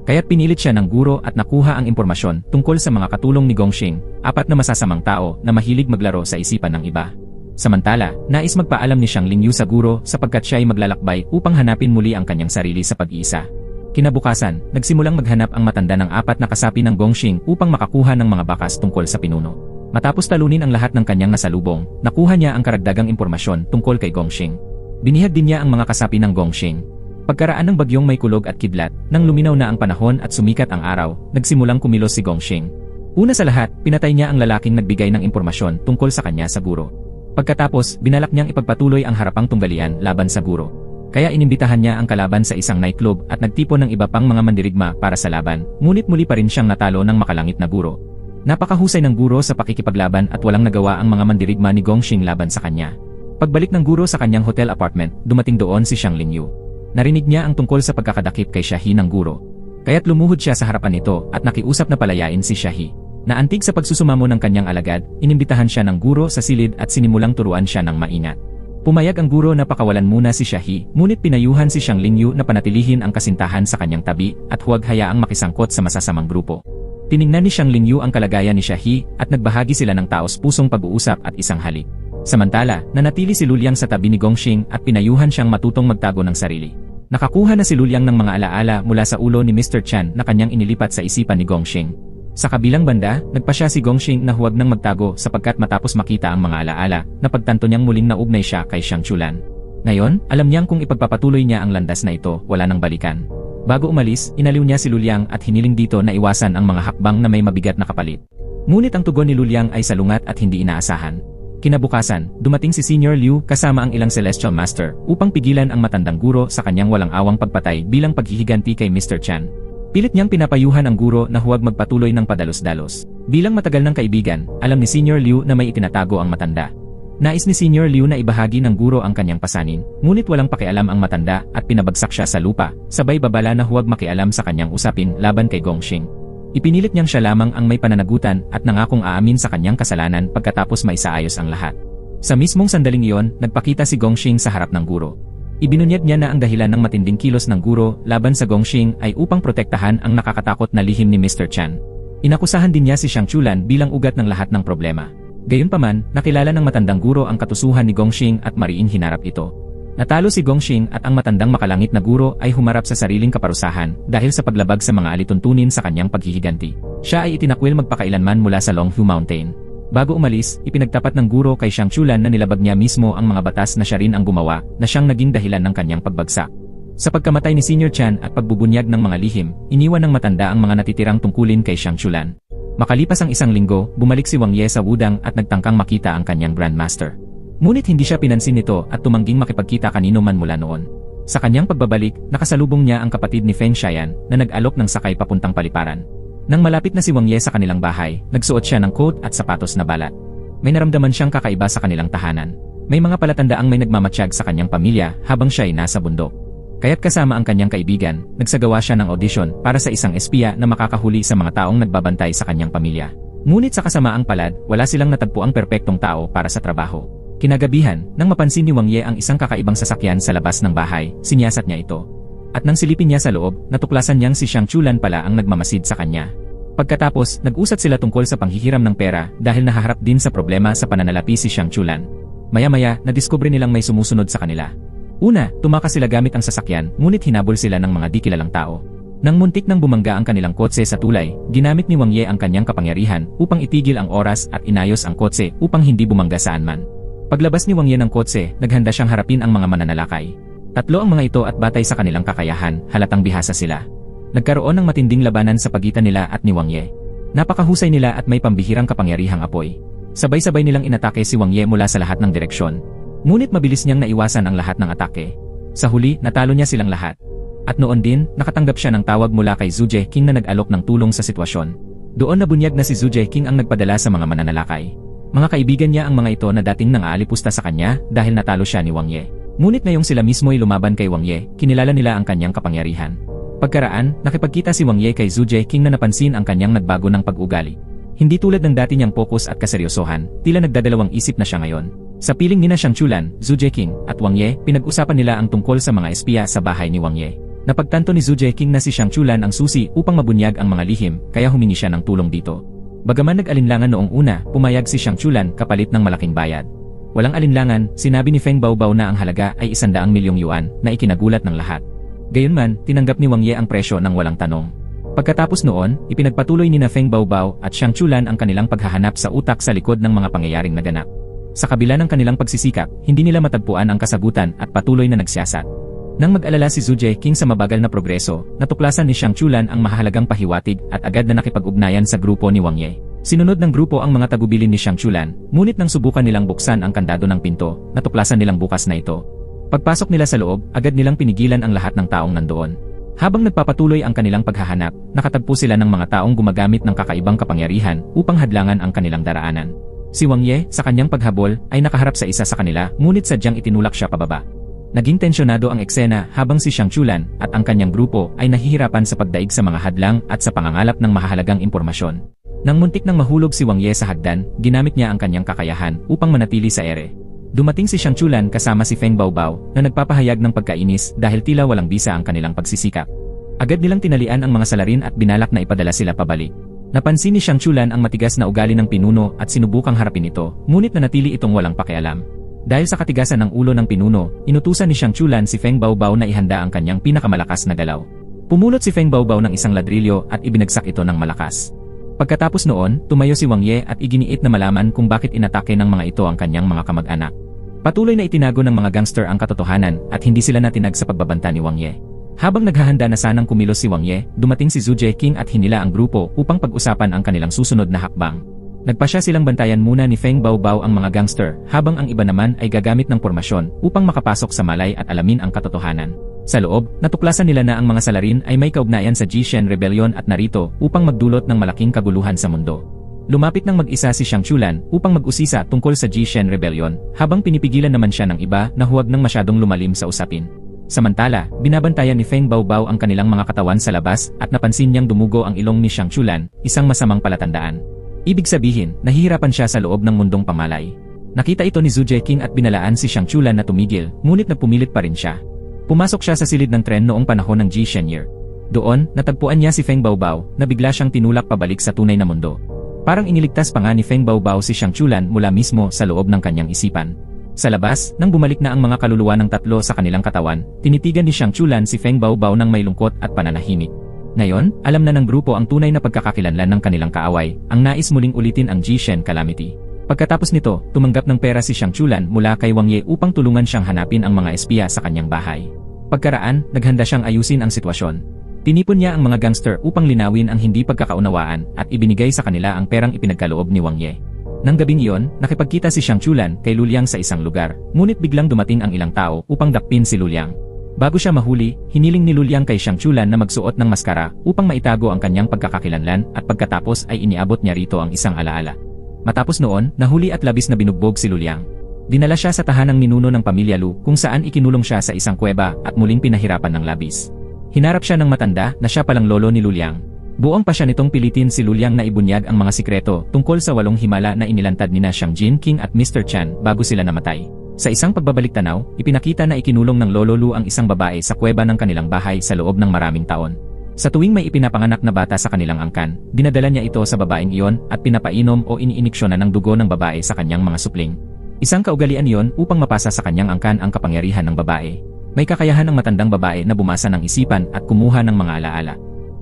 Kaya't pinilit siya ng guro at nakuha ang impormasyon tungkol sa mga katulong ni Gongxing, 4 na masasamang tao na mahilig maglaro sa isipan ng iba. Samantala, nais magpaalam ni Xiang Lingyu sa guro sapagkat siya ay maglalakbay upang hanapin muli ang kanyang sarili sa pag-iisa. Kinabukasan, nagsimulang maghanap ang matanda ng 4 na kasapi ng Gongxing upang makakuha ng mga bakas tungkol sa pinuno. Matapos talunin ang lahat ng kanyang nasalubong, nakuha niya ang karagdagang impormasyon tungkol kay Gongxing. Binihag din niya ang mga kasapi ng Gongxing. Pagkaraan ng bagyong may kulog at kidlat, nang luminaw na ang panahon at sumikat ang araw, nagsimulang kumilos si Gongxing. Una sa lahat, pinatay niya ang lalaking nagbigay ng impormasyon tungkol sa kanya sa guro. Pagkatapos, binalak niyang ipagpatuloy ang harapang tunggalian laban sa guro. Kaya inimbitahan niya ang kalaban sa isang nightclub at nagtipon ng iba pang mga mandirigma para sa laban, ngunit muli pa rin siyang natalo ng makalangit na guro. Napakahusay ng guro sa pakikipaglaban at walang nagawa ang mga mandirigma ni Gongxing laban sa kanya. Pagbalik ng guro sa kanyang hotel apartment, dumating doon si Xiang Lingyu. Narinig niya ang tungkol sa pagkakadakip kay Shahi ng guro. Kaya't lumuhod siya sa harapan nito at nakiusap na palayain si Shahi. Naantig sa pagsusumamo ng kanyang alagad, inimbitahan siya ng guro sa silid at sinimulang turuan siya ng maingat. Pumayag ang guro na pakawalan muna si Shahi, ngunit pinayuhan si Xiang Lingyu na panatilihin ang kasintahan sa kanyang tabi at huwag hayaang makisangkot sa masasamang grupo. Tiningnan ni Xiang Lingyu ang kalagayan ni Shahi at nagbahagi sila ng taos-pusong pag-uusap at isang halik. Samantala, nanatili si Luliang sa tabi ni Gongxing at pinayuhan siyang matutong magtago ng sarili. Nakakuha na si Luliang ng mga alaala mula sa ulo ni Mr. Chan na kanyang inilipat sa isipan ni Gongxing. Sa kabilang banda, nagpasya si Gongxing na huwag nang magtago sapagkat matapos makita ang mga alaala, napagtanto niyang muling naugnay siya kay Xiang Chulan. Ngayon, alam niyang kung ipagpapatuloy niya ang landas na ito, wala nang balikan. Bago umalis, inaliw niya si Luliang at hiniling dito na iwasan ang mga hakbang na may mabigat na kapalit. Ngunit ang tugon ni Luliang ay salungat at hindi inaasahan. Kinabukasan, dumating si Senior Liu kasama ang ilang Celestial Master upang pigilan ang matandang guro sa kanyang walang awang pagpatay bilang paghihiganti kay Mr. Chan. Pilit niyang pinapayuhan ang guro na huwag magpatuloy ng padalos-dalos. Bilang matagal ng kaibigan, alam ni Senior Liu na may itinatago ang matanda. Nais ni Senior Liu na ibahagi ng guro ang kanyang pasanin, ngunit walang pakialam ang matanda at pinabagsak siya sa lupa, sabay babala na huwag makialam sa kanyang usapin laban kay Gongxing. Ipinilit niyang siya lamang ang may pananagutan at nangakong aamin sa kanyang kasalanan pagkatapos maisaayos ang lahat. Sa mismong sandaling iyon, nagpakita si Gongxing sa harap ng guro. Ibinunyag niya na ang dahilan ng matinding kilos ng guro laban sa Gongxing ay upang protektahan ang nakakatakot na lihim ni Mr. Chan. Inakusahan din niya si Xiang Chulan bilang ugat ng lahat ng problema. Gayunpaman, nakilala ng matandang guro ang katusuhan ni Gongxing at mariin hinarap ito. Natalo si Gongxing at ang matandang makalangit na guro ay humarap sa sariling kaparusahan dahil sa paglabag sa mga alituntunin sa kanyang paghihiganti. Siya ay itinakwil magpakailanman mula sa Longhu Mountain. Bago umalis, ipinagtapat ng guro kay Xiang Chulan na nilabag niya mismo ang mga batas na siya rin ang gumawa na siyang naging dahilan ng kanyang pagbagsak. Sa pagkamatay ni Senior Chan at pagbubunyag ng mga lihim, iniwan ng matanda ang mga natitirang tungkulin kay Xiang Chulan. Makalipas ang isang linggo, bumalik si Wang Ye sa Wudang at nagtangkang makita ang kanyang Grandmaster. Ngunit hindi siya pinansin nito at tumangging makipagkita kanino man mula noon. Sa kanyang pagbabalik, nakasalubong niya ang kapatid ni Feng Xiayan na nag-alok ng sakay papuntang paliparan. Nang malapit na si Wang Ye sa kanilang bahay, nagsuot siya ng coat at sapatos na balat. May naramdaman siyang kakaiba sa kanilang tahanan. May mga palatandaang may nagmamatsyag sa kanyang pamilya habang siya ay nasa bundok. Kaya't kasama ang kanyang kaibigan, nagsagawa siya ng audition para sa isang espiya na makakahuli sa mga taong nagbabantay sa kanyang pamilya. Ngunit sa kasamaang palad, wala silang natagpuang perpektong tao para sa trabaho. Kinagabihan, nang mapansin ni Wang Ye ang isang kakaibang sasakyan sa labas ng bahay, sinyasat niya ito. At nang silipin niya sa loob, natuklasan niyang si Xiang Chulan pala ang nagmamasid sa kanya. Pagkatapos, nag-usat sila tungkol sa panghihiram ng pera dahil nahaharap din sa problema sa pananalapi si Xiang Chulan. Maya-maya, nadiskubre nilang may sumusunod sa kanila. Una, tumakas sila gamit ang sasakyan, ngunit hinabol sila ng mga di kilalang tao. Nang muntik nang bumangga ang kanilang kotse sa tulay, ginamit ni Wang Ye ang kanyang kapangyarihan upang itigil ang oras at inayos ang kotse upang hindi bumangga saan man. Paglabas ni Wang Ye ng kotse, naghanda siyang harapin ang mga mananalakay. Tatlo ang mga ito at batay sa kanilang kakayahan, halatang bihasa sila. Nagkaroon ng matinding labanan sa pagitan nila at ni Wang Ye. Napakahusay nila at may pambihirang kapangyarihang apoy. Sabay-sabay nilang inatake si Wang Ye mula sa lahat ng direksyon. Ngunit mabilis niyang naiwasan ang lahat ng atake. Sa huli, natalo niya silang lahat. At noon din, nakatanggap siya ng tawag mula kay Zhu King na nag-alok ng tulong sa sitwasyon. Doon nabunyag na si Zhu King ang nagpadala sa mga mananalakay. Mga kaibigan niya ang mga ito na dating nang-aalipusta sa kanya dahil natalo siya ni Wang Ye. Ngunit ngayong sila mismo ay lumaban kay Wang Ye, kinilala nila ang kanyang kapangyarihan. Pagkaraan, nakipagkita si Wang Ye kay Zhu King na napansin ang kanyang nagbago ng pag-ugali. Hindi tulad ng dati niyang pokus at kaseryosohan, tila nagdadalawang isip na siya ngayon. Sa piling nina Xiang Chulan, Zhu King, at Wang Ye, pinag-usapan nila ang tungkol sa mga espiya sa bahay ni Wang Ye. Napagtanto ni Zhu King na si Xiang Chulan ang susi upang mabunyag ang mga lihim, kaya humingi siya ng tulong dito. Bagaman nag-alinlangan noong una, pumayag si Xiang Chulan kapalit ng malaking bayad. Walang alinlangan, sinabi ni Feng Baobao na ang halaga ay 100 milyong yuan na ikinagulat ng lahat. Gayunman, tinanggap ni Wang Ye ang presyo ng walang tanong. Pagkatapos noon, ipinagpatuloy ni Feng Baobao at Xiang Chulan ang kanilang paghahanap sa utak sa likod ng mga pangyayaring naganap. Sa kabila ng kanilang pagsisikap, hindi nila matagpuan ang kasagutan at patuloy na nagsiyasat. Nang mag-alala si Zhu King sa mabagal na progreso, natuklasan ni Xiang Chulan ang mahalagang pahiwatig at agad na nakipag-ugnayan sa grupo ni Wang Ye. Sinunod ng grupo ang mga tagubilin ni Xiang Chulan, ngunit nang subukan nilang buksan ang kandado ng pinto, natuklasan nilang bukas na ito. Pagpasok nila sa loob, agad nilang pinigilan ang lahat ng taong nandoon. Habang nagpapatuloy ang kanilang paghahanap, nakatagpo sila ng mga taong gumagamit ng kakaibang kapangyarihan upang hadlangan ang kanilang daraanan. Si Wang Ye, sa kanyang paghabol, ay nakaharap sa isa sa kanila, ngunit sadyang itinulak siya pababa. Naging tensyonado ang eksena habang si Xiang Chulan at ang kanyang grupo ay nahihirapan sa pagdaig sa mga hadlang at sa pangangalap ng mahahalagang impormasyon. Nang muntik nang mahulog si Wang Ye sa hagdan, ginamit niya ang kanyang kakayahan upang manatili sa ere. Dumating si Xiang Chulan kasama si Feng Baobao na nagpapahayag ng pagkainis dahil tila walang bisa ang kanilang pagsisikap. Agad nilang tinalian ang mga salarin at binalak na ipadala sila pabalik. Napansin ni Xiang Chulan ang matigas na ugali ng pinuno at sinubukang harapin ito, ngunit nanatili itong walang pakialam. Dahil sa katigasan ng ulo ng pinuno, inutusan ni Xiang Chulan si Feng Baobao na ihanda ang kanyang pinakamalakas na galaw. Pumulot si Feng Baobao ng isang ladrilyo at ibinagsak ito ng malakas. Pagkatapos noon, tumayo si Wang Ye at iginiit na malaman kung bakit inatake ng mga ito ang kanyang mga kamag-anak. Patuloy na itinago ng mga gangster ang katotohanan at hindi sila natinag sa pagbabanta ni Wang Ye. Habang naghahanda na sanang kumilos si Wang Ye, dumating si Zhu King at hinila ang grupo upang pag-usapan ang kanilang susunod na hakbang. Nagpasya silang bantayan muna ni Feng Baobao ang mga gangster, habang ang iba naman ay gagamit ng pormasyon upang makapasok sa malay at alamin ang katotohanan. Sa loob, natuklasan nila na ang mga salarin ay may kaugnayan sa Jishen Rebellion at narito upang magdulot ng malaking kaguluhan sa mundo. Lumapit ng mag-isa si Xiang Chulan upang mag-usisa tungkol sa Jishen Rebellion, habang pinipigilan naman siya ng iba na huwag nang masyadong lumalim sa usapin. Samantala, binabantayan ni Feng Baobao ang kanilang mga katawan sa labas at napansin niyang dumugo ang ilong ni Xiang Chulan, isang masamang palatandaan. Ibig sabihin, nahihirapan siya sa loob ng mundong pamalay. Nakita ito ni Zhu Jeking at binalaan si Xiang Chulan na tumigil, ngunit nagpumilit pa rin siya. Pumasok siya sa silid ng tren noong panahon ng Jishen Year. Doon, natagpuan niya si Feng Baobao na bigla siyang tinulak pabalik sa tunay na mundo. Parang iniligtas pa nga ni Feng Baobao si Xiang Chulan mula mismo sa loob ng kanyang isipan. Sa labas, nang bumalik na ang mga kaluluwa ng tatlo sa kanilang katawan, tinitigan ni Xiang Chulan si Feng Baobao ng may lungkot at pananahimik. Ngayon, alam na ng grupo ang tunay na pagkakakilanlan ng kanilang kaaway, ang nais muling ulitin ang Jishen Calamity. Pagkatapos nito, tumanggap ng pera si Xiang Chulan mula kay Wang Ye upang tulungan siyang hanapin ang mga espiya sa kanyang bahay. Pagkaraan, naghanda siyang ayusin ang sitwasyon. Tinipon niya ang mga gangster upang linawin ang hindi pagkakaunawaan at ibinigay sa kanila ang perang ipinagkaloob ni Wang Ye. Nang gabing iyon, nakipagkita si Xiang Chulan kay Luliang sa isang lugar, ngunit biglang dumating ang ilang tao upang dakpin si Luliang. Bago siya mahuli, hiniling ni Luliang kay Xiang Chulan na magsuot ng maskara upang maitago ang kanyang pagkakakilanlan at pagkatapos ay iniabot niya rito ang isang alaala. Matapos noon, nahuli at labis na binugbog si Luliang. Dinala siya sa tahanang ninuno ng pamilya Lu kung saan ikinulong siya sa isang kuweba at muling pinahirapan ng labis. Hinarap siya ng matanda na siya palang lolo ni Luliang. Buong pa siya nitong pilitin si Luliang na ibunyag ang mga sikreto tungkol sa 8 himala na inilantad nina Xiang Jin King at Mr. Chan bago sila namatay. Sa isang pagbabalik-tanaw, ipinakita na ikinulong ng lolo Lu ang isang babae sa kuweba ng kanilang bahay sa loob ng maraming taon. Sa tuwing may ipinapanganak na bata sa kanilang angkan, dinadala niya ito sa babaeng iyon at pinapainom o iniiniksyonan ng dugo ng babae sa kanyang mga supling. Isang kaugalian iyon upang mapasa sa kanyang angkan ang kapangyarihan ng babae. May kakayahan ng matandang babae na bumasa ng isipan at kumuha ng mga alaala.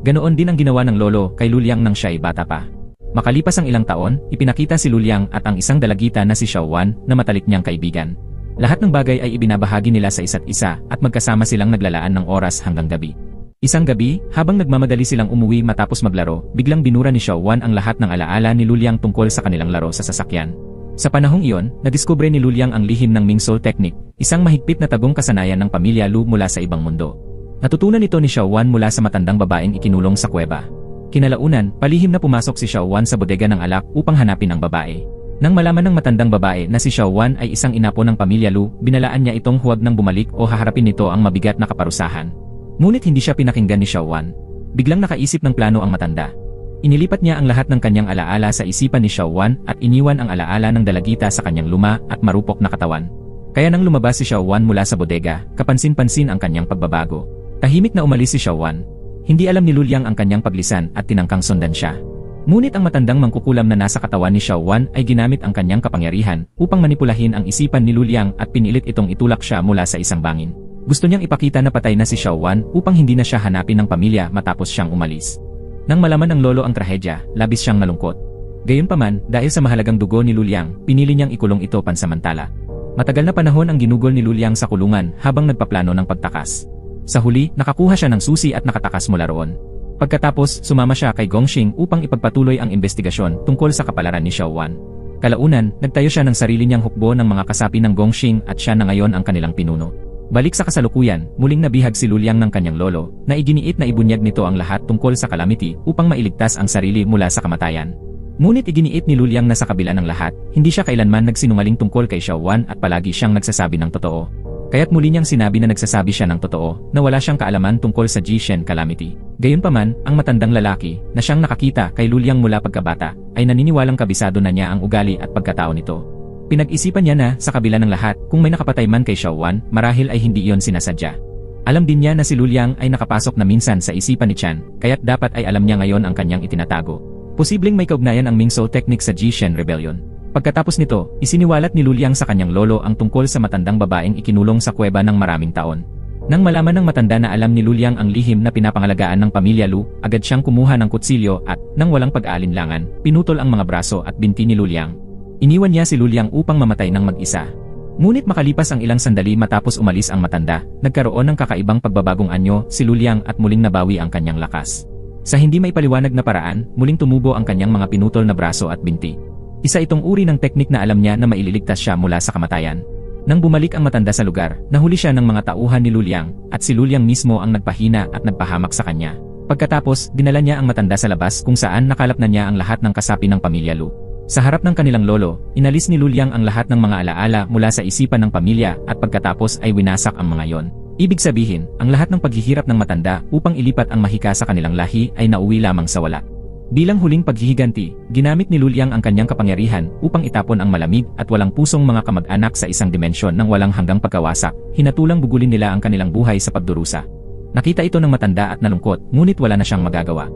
Ganoon din ang ginawa ng lolo kay Luliang nang siya'y bata pa. Makalipas ang ilang taon, ipinakita si Luliang at ang isang dalagita na si Xiao Wan na matalik niyang kaibigan. Lahat ng bagay ay ibinabahagi nila sa isa't isa at magkasama silang naglalaan ng oras hanggang gabi. Isang gabi, habang nagmamadali silang umuwi matapos maglaro, biglang binura ni Xiao Wan ang lahat ng alaala ni Luliang tungkol sa kanilang laro sa sasakyan. Sa panahong iyon, nadiskubre ni Luliang ang lihim ng Ming Soul Technique, isang mahigpit na tagong kasanayan ng pamilya Lu mula sa ibang mundo. Natutunan ito ni Xiao Wan mula sa matandang babaeng ikinulong sa kuweba. Kinalaunan, palihim na pumasok si Xiao Wan sa bodega ng alak upang hanapin ang babae. Nang malaman ng matandang babae na si Xiao Wan ay isang inapo ng pamilya Lu, binalaan niya itong huwag nang bumalik o haharapin nito ang mabigat na kaparusahan. Ngunit hindi siya pinakinggan ni Xiao Wan. Biglang nakaisip ng plano ang matanda. Inilipat niya ang lahat ng kanyang alaala sa isipan ni Xiao Wan at iniwan ang alaala ng dalagita sa kanyang luma at marupok na katawan. Kaya nang lumabas si Xiao Wan mula sa bodega, kapansin-pansin ang kanyang pagbabago. Tahimik na umalis si Xiao Wan. Hindi alam ni Luliang ang kanyang paglisan at tinangkang sundan siya. Ngunit ang matandang mangkukulam na nasa katawan ni Xiao Wan ay ginamit ang kanyang kapangyarihan upang manipulahin ang isipan ni Luliang at pinilit itong itulak siya mula sa isang bangin. Gusto niyang ipakita na patay na si Xiao Wan upang hindi na siya hanapin ng pamilya matapos siyang umalis. Nang malaman ng lolo ang trahedya, labis siyang nalungkot. Gayunpaman, dahil sa mahalagang dugo ni Luliang, pinili niyang ikulong ito pansamantala. Matagal na panahon ang ginugol ni Luliang sa kulungan habang nagpaplano ng pagtakas. Sa huli, nakakuha siya ng susi at nakatakas mula roon. Pagkatapos, sumama siya kay Gongxing upang ipagpatuloy ang investigasyon tungkol sa kapalaran ni Xiao Wan. Kalaunan, nagtayo siya ng sarili niyang hukbo ng mga kasapi ng Gongxing at siya na ngayon ang kanilang pinuno. Balik sa kasalukuyan, muling nabihag si Luliang ng kanyang lolo, na iginiit na ibunyag nito ang lahat tungkol sa calamity upang mailigtas ang sarili mula sa kamatayan. Ngunit iginiit ni Luliang na sa kabila ng lahat, hindi siya kailanman nagsinungaling tungkol kay Xiao Wan at palagi siyang nagsasabi ng totoo. Kaya't muli niyang sinabi na nagsasabi siya ng totoo, na wala siyang kaalaman tungkol sa Jishen Calamity. Gayunpaman, ang matandang lalaki, na siyang nakakita kay Luliang mula pagkabata, ay naniniwalang kabisado na niya ang ugali at pagkatao nito. Pinag-isipan niya na, sa kabila ng lahat, kung may nakapatay man kay Xiao Wan, marahil ay hindi iyon sinasadya. Alam din niya na si Luliang ay nakapasok na minsan sa isipan ni Chan, kaya't dapat ay alam niya ngayon ang kanyang itinatago. Posibleng may kaugnayan ang Ming Soul Technique sa Jishen Rebellion. Pagkatapos nito, isiniwalat ni Luliang sa kanyang lolo ang tungkol sa matandang babaeng ikinulong sa kuweba ng maraming taon. Nang malaman ng matanda na alam ni Luliang ang lihim na pinapangalagaan ng pamilya Lu, agad siyang kumuha ng kutsilyo at, nang walang pag-aalinlangan, pinutol ang mga braso at binti ni Luliang. Iniwan niya si Luliang upang mamatay ng mag-isa. Ngunit makalipas ang ilang sandali matapos umalis ang matanda, nagkaroon ng kakaibang pagbabagong anyo si Luliang at muling nabawi ang kanyang lakas. Sa hindi maipaliwanag na paraan, muling tumubo ang kanyang mga pinutol na braso at binti. Isa itong uri ng teknik na alam niya na maililigtas siya mula sa kamatayan. Nang bumalik ang matanda sa lugar, nahuli siya ng mga tauhan ni Luliang, at si Luliang mismo ang nagpahina at nagpahamak sa kanya. Pagkatapos, dinala niya ang matanda sa labas kung saan nakalap na niya ang lahat ng kasapi ng pamilya Lu. Sa harap ng kanilang lolo, inalis ni Luliang ang lahat ng mga alaala mula sa isipan ng pamilya at pagkatapos ay winasak ang mga yon. Ibig sabihin, ang lahat ng paghihirap ng matanda upang ilipat ang mahika sa kanilang lahi ay nauwi lamang sa wala. Bilang huling paghihiganti, ginamit ni Luliang ang kanyang kapangyarihan upang itapon ang malamig at walang pusong mga kamag-anak sa isang dimensyon ng walang hanggang pagkawasak, hinatulang gugulin nila ang kanilang buhay sa pagdurusa. Nakita ito ng matanda at nalungkot, ngunit wala na siyang magagawa.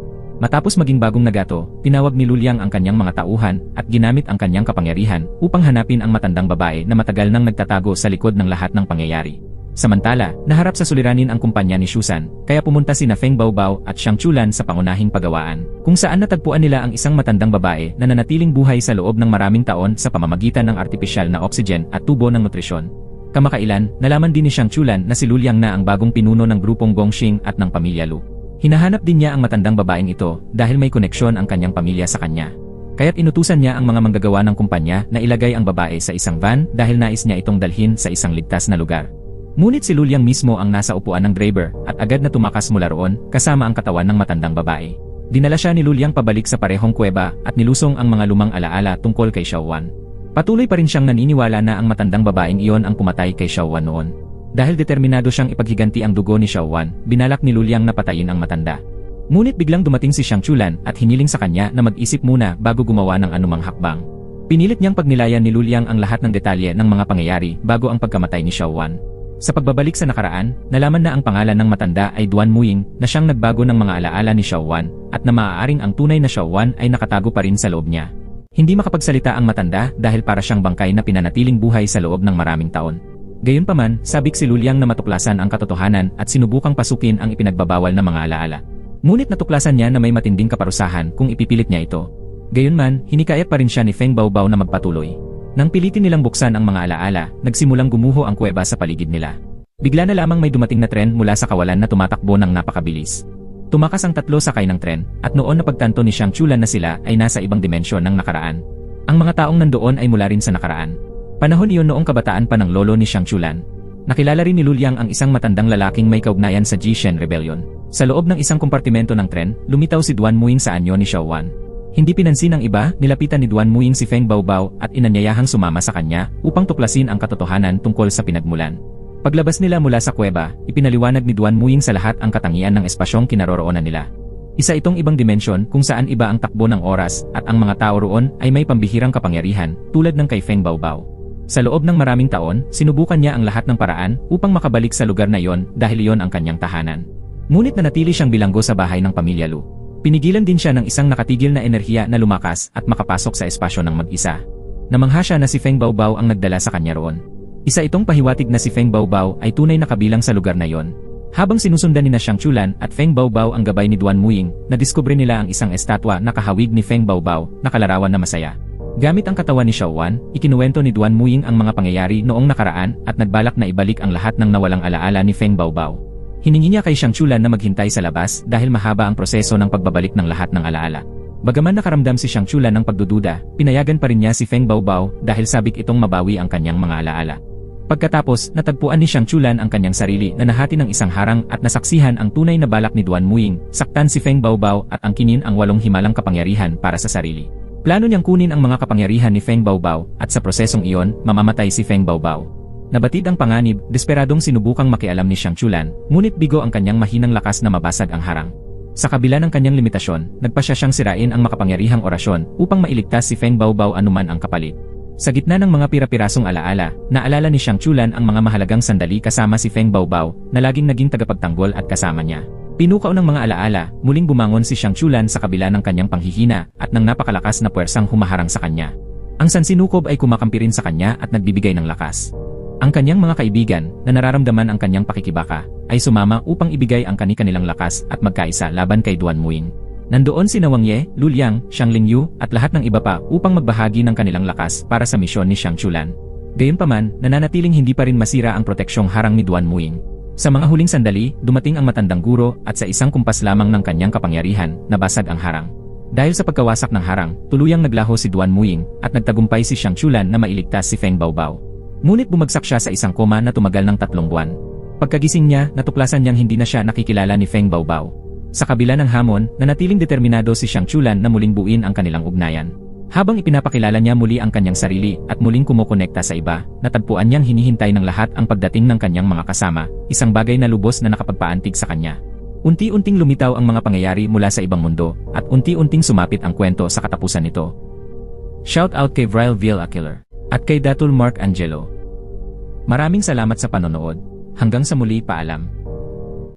Matapos maging bagong nagato, tinawag ni Luliang ang kanyang mga tauhan at ginamit ang kanyang kapangyarihan upang hanapin ang matandang babae na matagal nang nagtatago sa likod ng lahat ng pangyayari. Samantala, naharap sa suliranin ang kumpanya ni Shusan, kaya pumunta sina Feng Baobao at Xiang Chulan sa pangunahing pagawaan, kung saan natagpuan nila ang isang matandang babae na nanatiling buhay sa loob ng maraming taon sa pamamagitan ng artipisyal na oxygen at tubo ng nutrisyon. Kamakailan, nalaman din ni Xiang Chulan na si Luliang na ang bagong pinuno ng grupong Gongxing at ng pamilya Lu. Hinahanap din niya ang matandang babaeng ito dahil may koneksyon ang kanyang pamilya sa kanya. Kaya't inutusan niya ang mga manggagawa ng kumpanya na ilagay ang babae sa isang van dahil nais niya itong dalhin sa isang ligtas na lugar. Ngunit si Luliang mismo ang nasa upuan ng driver at agad na tumakas mula roon kasama ang katawan ng matandang babae. Dinala siya ni Luliang pabalik sa parehong kuweba at nilusong ang mga lumang alaala tungkol kay Xiaowan. Patuloy pa rin siyang naniniwala na ang matandang babaeng iyon ang pumatay kay Xiaowan noon. Dahil determinado siyang ipaghiganti ang dugo ni Xiaowan, binalak ni Luliang na patayin ang matanda. Ngunit biglang dumating si Xiang Chulan at hiniling sa kanya na mag-isip muna bago gumawa ng anumang hakbang. Pinilit niyang pagnilayan ni Luliang ang lahat ng detalye ng mga pangyayari bago ang pagkamatay ni Xiaowan. Sa pagbabalik sa nakaraan, nalaman na ang pangalan ng matanda ay Duan Muying na siyang nagbago ng mga alaala ni Xiaowan at na maaaring ang tunay na Xiaowan ay nakatago pa rin sa loob niya. Hindi makapagsalita ang matanda dahil para siyang bangkay na pinanatiling buhay sa loob ng maraming taon. Gayunpaman, sabik si Luliang na matuklasan ang katotohanan at sinubukang pasukin ang ipinagbabawal na mga alaala. Ngunit natuklasan niya na may matinding kaparusahan kung ipipilit niya ito. Gayunman, hinikayat pa rin siya ni Feng Baobao na magpatuloy. Nang pilitin nilang buksan ang mga alaala, nagsimulang gumuho ang kuweba sa paligid nila. Bigla na lamang may dumating na tren mula sa kawalan na tumatakbo ng napakabilis. Tumakas ang tatlo sakay ng tren, at noon na pagtanto ni Xiang Chulan na sila ay nasa ibang dimensyon ng nakaraan. Ang mga taong nandoon ay mula rin sa nakaraan. Panahon iyon noong kabataan pa ng lolo ni Xiang Chulan. Nakilala rin ni Luliang ang isang matandang lalaking may kaugnayan sa Jishen Rebellion. Sa loob ng isang kompartimento ng tren, lumitaw si Duan Muying sa anyo ni Xiaowan. Hindi pinansin ng iba, nilapitan ni Duan Muying si Feng Baobao at inanyayahang sumama sa kanya upang tuklasin ang katotohanan tungkol sa pinagmulan. Paglabas nila mula sa kuweba, ipinaliwanag ni Duan Muying sa lahat ang katangian ng espasyong kinaroroonan nila. Isa itong ibang dimensyon kung saan iba ang takbo ng oras at ang mga tao roon ay may pambihirang kapangyarihan tulad ng kay Feng Baobao. Sa loob ng maraming taon, sinubukan niya ang lahat ng paraan upang makabalik sa lugar na iyon dahil iyon ang kanyang tahanan. Ngunit nanatili siyang bilanggo sa bahay ng pamilya Lu. Pinigilan din siya ng isang nakatigil na enerhiya na lumakas at makapasok sa espasyo ng mag-isa. Namangha siya na si Feng Baobao ang nagdala sa kanya roon. Isa itong pahiwatig na si Feng Baobao ay tunay na kabilang sa lugar na iyon. Habang sinusundan ni Xiang Chulan at Feng Baobao ang gabay ni Duan Muying, nadiskubre nila ang isang estatwa na kahawig ni Feng Baobao na kalarawan na masaya. Gamit ang katawan ni Xiaowan, ikinuwento ni Duan Muying ang mga pangyayari noong nakaraan at nagbalak na ibalik ang lahat ng nawalang alaala ni Feng Baobao. Hiningi niya kay Xiang Chulan na maghintay sa labas dahil mahaba ang proseso ng pagbabalik ng lahat ng alaala. Bagaman nakaramdam si Xiang Chulan ng pagdududa, pinayagan pa rin niya si Feng Baobao dahil sabik itong mabawi ang kanyang mga alaala. Pagkatapos, natagpuan ni Xiang Chulan ang kanyang sarili na nahati ng isang harang at nasaksihan ang tunay na balak ni Duan Muying, saktan si Feng Baobao at angkinin ang 8 himalang kapangyarihan para sa sarili. Plano niyang kunin ang mga kapangyarihan ni Feng Baobao at sa prosesong iyon, mamamatay si Feng Baobao. Nabatid ang panganib, desperadong sinubukang makialam ni Xiang Chulan, ngunit bigo ang kanyang mahinang lakas na mabasag ang harang. Sa kabila ng kanyang limitasyon, nagpasya siyang sirain ang makapangyarihang orasyon upang mailigtas si Feng Baobao anuman ang kapalit. Sa gitna ng mga pira-pirasong alaala, naalala ni Xiang Chulan ang mga mahalagang sandali kasama si Feng Baobao na laging naging tagapagtanggol at kasama niya. Pinukaw ng mga alaala, muling bumangon si Xiang Chulan sa kabila ng kanyang panghihina at ng napakalakas na puwersang humaharang sa kanya. Ang sansinukob ay kumakampi rin sa kanya at nagbibigay ng lakas. Ang kanyang mga kaibigan, na nararamdaman ang kanyang pakikibaka, ay sumama upang ibigay ang kani-kanilang lakas at magkaisa laban kay Duan Muying. Nandoon si Wang Ye, Luliang, Xiang Lingyu at lahat ng iba pa upang magbahagi ng kanilang lakas para sa misyon ni Xiang Chulan. Gayunpaman, nananatiling hindi pa rin masira ang proteksyong harang ni Duan Muying. Sa mga huling sandali, dumating ang matandang guro at sa isang kumpas lamang ng kanyang kapangyarihan, nabasag ang harang. Dahil sa pagkawasak ng harang, tuluyang naglaho si Duan Muying at nagtagumpay si Xiang Chulan na mailigtas si Feng Baobao. Ngunit bumagsak siya sa isang koma na tumagal ng 3 buwan. Pagkagising niya, natuklasan niyang hindi na siya nakikilala ni Feng Baobao. Sa kabila ng hamon, nanatiling determinado si Xiang Chulan na muling buuin ang kanilang ugnayan. Habang ipinapakilala niya muli ang kanyang sarili at muling kumukonekta sa iba, natagpuan niyang hinihintay ng lahat ang pagdating ng kanyang mga kasama, isang bagay na lubos na nakapagpaantig sa kanya. Unti-unting lumitaw ang mga pangyayari mula sa ibang mundo, at unti-unting sumapit ang kwento sa katapusan nito. Shout out kay Vryle Vilakiller at kay Datul Mark Angelo. Maraming salamat sa panonood. Hanggang sa muli, paalam.